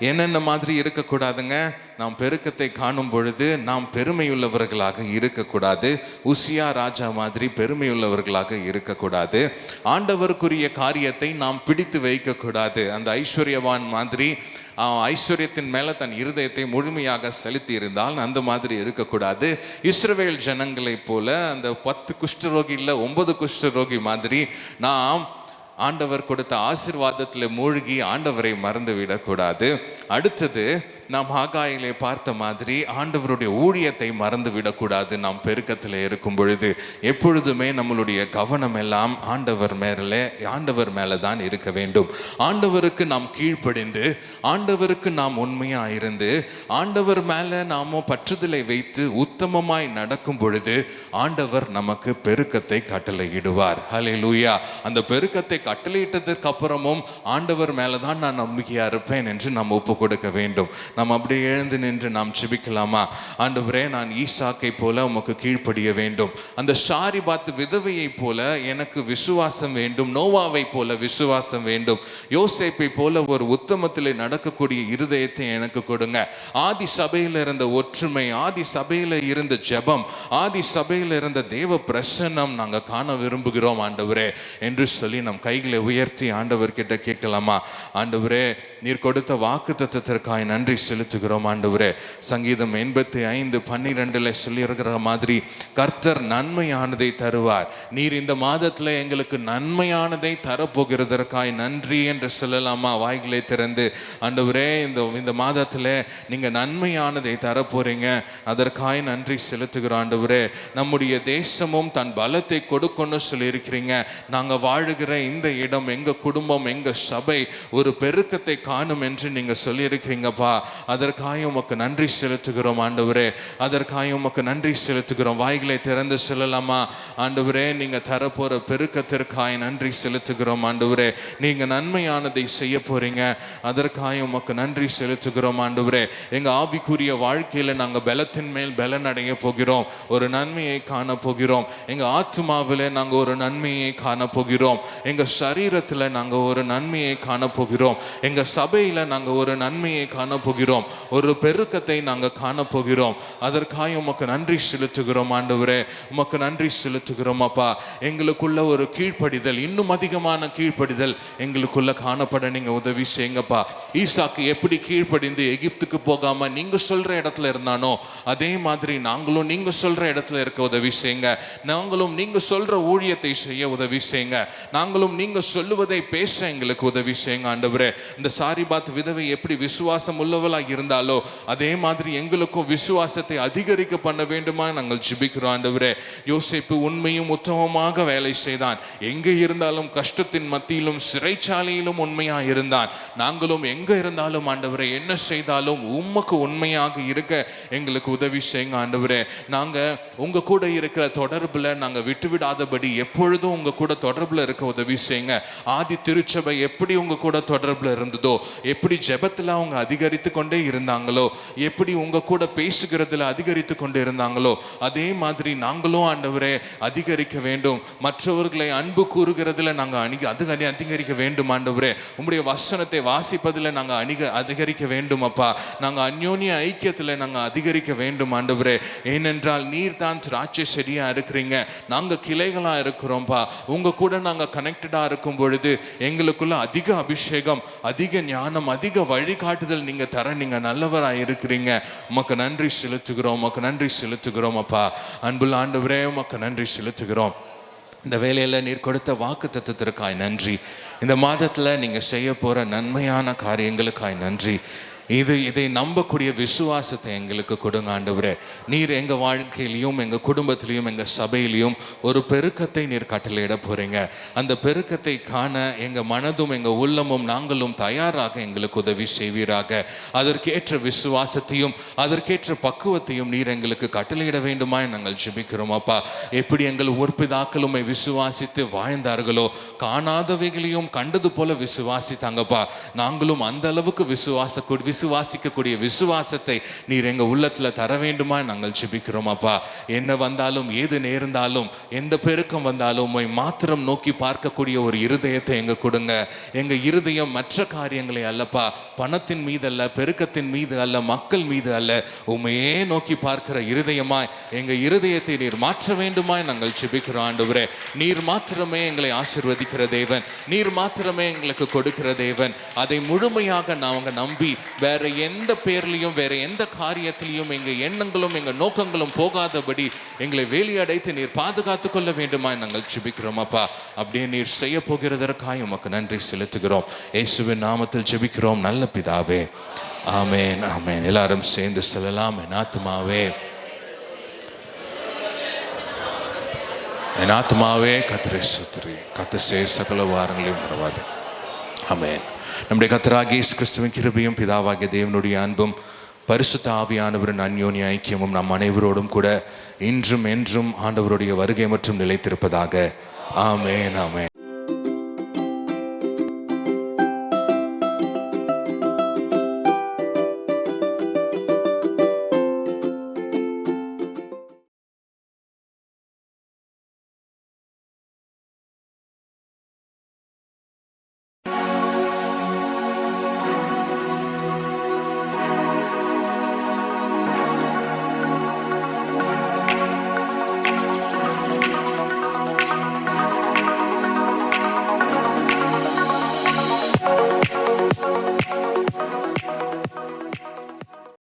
என்னென்ன மாதிரி இருக்கக்கூடாதுங்க? நாம் பெருக்கத்தை காணும் பொழுது நாம் பெருமையுள்ளவர்களாக இருக்கக்கூடாது. உசியா ராஜா மாதிரி பெருமையுள்ளவர்களாக இருக்கக்கூடாது. ஆண்டவருக்குரிய காரியத்தை நாம் பிடித்து வைக்கக்கூடாது. அந்த ஐஸ்வர்யவான் மாதிரி ஐஸ்வர்யத்தின் மேலே தன் இருதயத்தை முழுமையாக செலுத்தி இருந்தால் அந்த மாதிரி இருக்கக்கூடாது. இஸ்ரவேல் ஜனங்களைப் போல அந்த 10 குஷ்டரோகி இல்லை 9 குஷ்டரோகி மாதிரி நாம் ஆண்டவர் கொடுத்த ஆசீர்வாதத்தில் மூழ்கி ஆண்டவரை மறந்து விடக்கூடாது. அடுத்தது, நாம் ஆகாயிலே பார்த்த மாதிரி ஆண்டவருடைய ஊழியத்தை மறந்து விடக்கூடாது. நாம் பெருக்கத்தில் இருக்கும் பொழுது எப்பொழுதுமே நம்மளுடைய கவனம் எல்லாம் ஆண்டவர் மேலே தான் இருக்க வேண்டும். ஆண்டவருக்கு நாம் கீழ்ப்படிந்து, ஆண்டவருக்கு நாம் உண்மையாக இருந்து, ஆண்டவர் மேலே நாம் பற்றுதலை வைத்து உத்தமமாய் நடக்கும் பொழுது ஆண்டவர் நமக்கு பெருக்கத்தை கட்டளையிடுவார். ஹல்லேலூயா. அந்த பெருக்கத்தை கட்டளையிட்டதற்கு அப்புறமும் ஆண்டவர் மேலே தான் நான் நம்பிக்கையாக இருப்பேன் என்று நாம் ஒப்பு கொடுக்க வேண்டும். நாம் அப்படியே எழுந்து நின்று நாம் ஜெபிக்கலாமா? ஆண்டவரே, நான் ஈசாக்கை போல உமக்கு கீழ்ப்படிய வேண்டும். அந்த சாரிபாத் விதவையை போல எனக்கு விசுவாசம் வேண்டும். நோவாவை போல விசுவாசம் வேண்டும். யோசேப்பை போல ஒரு உத்தமத்தில் நடக்கக்கூடிய இருதயத்தை எனக்கு கொடுங்க. ஆதி சபையில் இருந்த ஒற்றுமை, ஆதி சபையில் இருந்த ஜெபம், ஆதி சபையில் இருந்த தேவ பிரசன்னம் நாங்கள் காண விரும்புகிறோம் ஆண்டவரே என்று சொல்லி நம் கைகளை உயர்த்தி ஆண்டவர்கிட்ட கேட்கலாமா? ஆண்டவரே, நீர் கொடுத்த வாக்கு தத்தத்திற்காய் நன்றி செலுத்துகிறோம் ஆண்டவரே. சங்கீதம் 85:12 சொல்லியிருக்கிற மாதிரி கர்த்தர் நன்மையானதை தருவார். நீர் இந்த மாதத்தில் எங்களுக்கு நன்மையானதை தரப்போகிறதற்காய் நன்றி என்று சொல்லலாமா? வாய்களை திறந்து ஆண்டவரே, இந்த மாதத்தில் நீங்கள் நன்மையானதை தரப்போறீங்க, அதற்காய் நன்றி செலுத்துகிறோம் ஆண்டவரே. நம்முடைய தேசமும் தன் பலத்தை கொடுக்கணும்னு சொல்லியிருக்கிறீங்க. நாங்கள் வாழுகிற இந்த இடம், எங்கள் குடும்பம், எங்கள் சபை ஒரு பெருக்கத்தை காணும் என்று நீங்கள் சொல்லியிருக்கிறீங்கப்பா. அதற்காக உமக்கு நன்றி செலுத்துகிறோம் ஆண்டவரே. அதற்காக உமக்கு நன்றி செலுத்துகிறோம். வாய்களை திறந்து சொல்லலாமா? ஆண்டவரே, நீங்க தரப்போற பெருக்கத்திற்காக நன்றி செலுத்துகிறோம் ஆண்டவரே. நீங்க நன்மையானதை செய்ய போறீங்க, அதற்காக உமக்கு நன்றி செலுத்துகிறோம் ஆண்டவரே. எங்க ஆவிக்குரிய வாழ்க்கையில நாங்க பலத்தின் மேல் பலன் அடைய போகிறோம், ஒரு நன்மையை காண போகிறோம். எங்க ஆத்மாவில நாங்க ஒரு நன்மையை காண போகிறோம். எங்க சரீரத்துல நாங்க ஒரு நன்மையை காண போகிறோம். எங்க சபையில நாங்க ஒரு நன்மையை காண போகிறோம். ஒரு பெருக்கத்தை நாங்கள் காண போகிறோம். அதற்காக உமக்கு நன்றி செலுத்துகிறோம் ஆண்டவரே. உமக்கு நன்றி செலுத்துகிறோம் அப்பா. எங்களுக்குள்ள ஒரு கீழ்ப்படிதல், இன்னும் அதிகமான கீழ்ப்படிதல் எங்களுக்குள்ள காணப்பட நீங்க உதவி செய்யுங்கப்பா. ஈசாக்கு எப்படி கீழ்ப்படிந்து எகிப்துக்கு போகாம நீங்க சொல்ற இடத்துல இருந்தானோ அதே மாதிரி நாங்களும் நீங்க சொல்ற இடத்துல இருக்க உதவி செய்யுங்க. நாங்களும் நீங்க சொல்ற ஊழியத்தை செய்ய உதவி செய்யுங்க. நாங்களும் நீங்க சொல்லுவதை பேச எங்களுக்கு உதவி செய்யுங்க ஆண்டவரே. இந்த சாரிபாத் விதவை எப்படி விசுவாசம் உள்ளவளாக இருந்தாலோ அதே மாதிரி எங்களுக்கும் விசுவாசத்தை அதிகரிக்க பண்ண வேண்டுமா நாங்கள் ஜெபிக்கிறோம் ஆண்டவரே. யோசேப்பு உண்மையும் உத்தமமாக வேலை செய்தான். எங்கே இருந்தாலும் கஷ்டத்தின் மத்தியிலும் சிறைச்சாலையிலும் உண்மையாக இருந்தான். நாங்களும் எங்க இருந்தாலும் ஆண்டவரே, என்ன செய்தாலும் உமக்கு உண்மையாக இருக்க எங்களுக்கு உதவி செய்யுங்க ஆண்டவரே. நாங்க உங்க கூட இருக்கிற தொடர்புல நாங்க விட்டுவிடாதபடி எப்பொழுதும் உங்க கூட தொடர்புல இருக்க உதவி செய்யுங்க. ஆதி திருச்சபை எப்படி உங்க கூட தொடர்புல இருந்ததோ, எப்படி ஜெபத்துல அவங்க அதிகரித்து கொண்டே இருந்தாங்களோ, எப்படி உங்க கூட பேசுகிறதுல அதிகரித்து கொண்டு இருந்தாங்களோ அதே மாதிரி நாங்களும் ஆண்டவரே அதிகரிக்க வேண்டும். மற்றவர்களை அன்பு கூறுகிறதுல நாங்கள் அதிகரிக்க வேண்டும் ஆண்டவரே. உம்முடைய வசனத்தை வாசிப்பதில் நாங்கள் அதிகரிக்க வேண்டும் அப்பா. நாங்கள் அந்யோன்ய ஐக்கியத்தில் நாங்கள் அதிகரிக்க வேண்டும் ஆண்டவரே. ஏனென்றால் நீர் தான் திராட்சை செடியா இருக்கிறீங்க, நாங்கள் கிளைகளா இருக்கிறோம்ப்பா. உங்க கூட நாங்கள் கனெக்டடா இருக்கும் பொழுது எங்களுக்குள்ள அதிக அபிஷேகம், அதிக ஞானம், அதிக வழிகாட்டுதல் நீங்க தர நீங்க நல்லவராக இருக்கிறீங்க. உமக்கு நன்றி செலுத்துகிறோம், உமக்கு நன்றி செலுத்துகிறோம் அப்பா. அன்புள்ள ஆண்டவரே, உமக்கு நன்றி செலுத்துகிறோம். இந்த வேலையில் நீர் கொடுத்த வாக்கு தத்துவத்திற்காய் நன்றி. இந்த மாதத்தில் நீங்கள் செய்ய போகிற நன்மையான காரியங்களுக்காய் நன்றி. இதை நம்பக்கூடிய விசுவாசத்தை எங்களுக்கு கொடுங்க ஆண்டவரே. நீர் எங்கள் வாழ்க்கையிலையும் எங்கள் குடும்பத்திலையும் எங்கள் சபையிலையும் ஒரு பெருக்கத்தை நீர் கட்டளையிட போகிறீங்க. அந்த பெருக்கத்தை காண எங்கள் மனதும் எங்கள் உள்ளமும் நாங்களும் தயாராக எங்களுக்கு உதவி செய்வீராக. அதற்கேற்ற விசுவாசத்தையும் அதற்கேற்ற பக்குவத்தையும் நீர் எங்களுக்கு கட்டளையிட வேண்டுமாய் நாங்கள் ஜெபிக்கிறோம் அப்பா. எப்படி எங்கள் முற்பிதாக்களும் விசுவாசித்து வாழ்ந்தார்களோ, காணாதவைகளையும் கண்டது போல விசுவாசித்தாங்கப்பா. நாங்களும் அந்த அளவுக்கு விசுவாசிக்கக்கூடிய விசுவாசத்தை நீர் எங்கள் உள்ளத்தில் தர வேண்டுமா நாங்கள் ஜெபிக்கிறோம் அப்பா. என்ன வந்தாலும் ஏது நேர்ந்தாலும் எந்த பெருக்கம் வந்தாலும் உம்மை மாத்திரம் நோக்கி பார்க்கக்கூடிய ஒரு இருதயத்தை எங்க கொடுங்க. எங்கள் இருதயம் மற்ற காரியங்களை அல்லப்பா, பணத்தின் மீது அல்ல, பெருக்கத்தின் மீது அல்ல, மக்கள் மீது அல்ல, உம்மையே நோக்கி பார்க்கிற இருதயமாய் எங்கள் இருதயத்தை நீர் மாற்ற வேண்டுமாய் நாங்கள் ஜெபிக்கிறோம் ஆண்டவரே. நீர் மாத்திரமே எங்களை ஆசீர்வதிக்கிற தேவன், நீர் மாத்திரமே எங்களுக்கு கொடுக்கிற தேவன். அதை முழுமையாக நாங்கள் நம்பி வேற எந்த பேர்லையும் வேற எந்த காரியத்திலையும் எங்கள் எண்ணங்களும் எங்கள் நோக்கங்களும் போகாதபடி எங்களை வேலியடைத்து நீர் பாதுகாத்து கொள்ள வேண்டுமா நாங்கள் ஜெபிக்கிறோம் அப்பா. அப்படியே நீர் செய்ய போகிறதற்காக உமக்கு நன்றி செலுத்துகிறோம். இயேசுவின் நாமத்தில் ஜெபிக்கிறோம் நல்ல பிதாவே, ஆமேன் ஆமேன். எல்லாரும் சேர்ந்து சொல்லலாம். என் ஆத்துமாவே என் ஆத்துமாவே கர்த்தரை ஸ்தோத்திரி, கர்த்தர் செய்த சகல வாரங்களையும் மறவாது. ஆமென். நம்முடைய கர்த்தராகிய இயேசு கிறிஸ்துவின் கிருபையும் பிதாவாகிய தேவனுடைய அன்பும் பரிசுத்த ஆவியானவரின் அந்யோன்ய ஐக்கியமும் நம் அனைவரோடும் கூட இன்றும் என்றும் ஆண்டவருடைய வருகை மற்றும் நிலைத்திருப்பதாக. ஆமென் ஆமென்.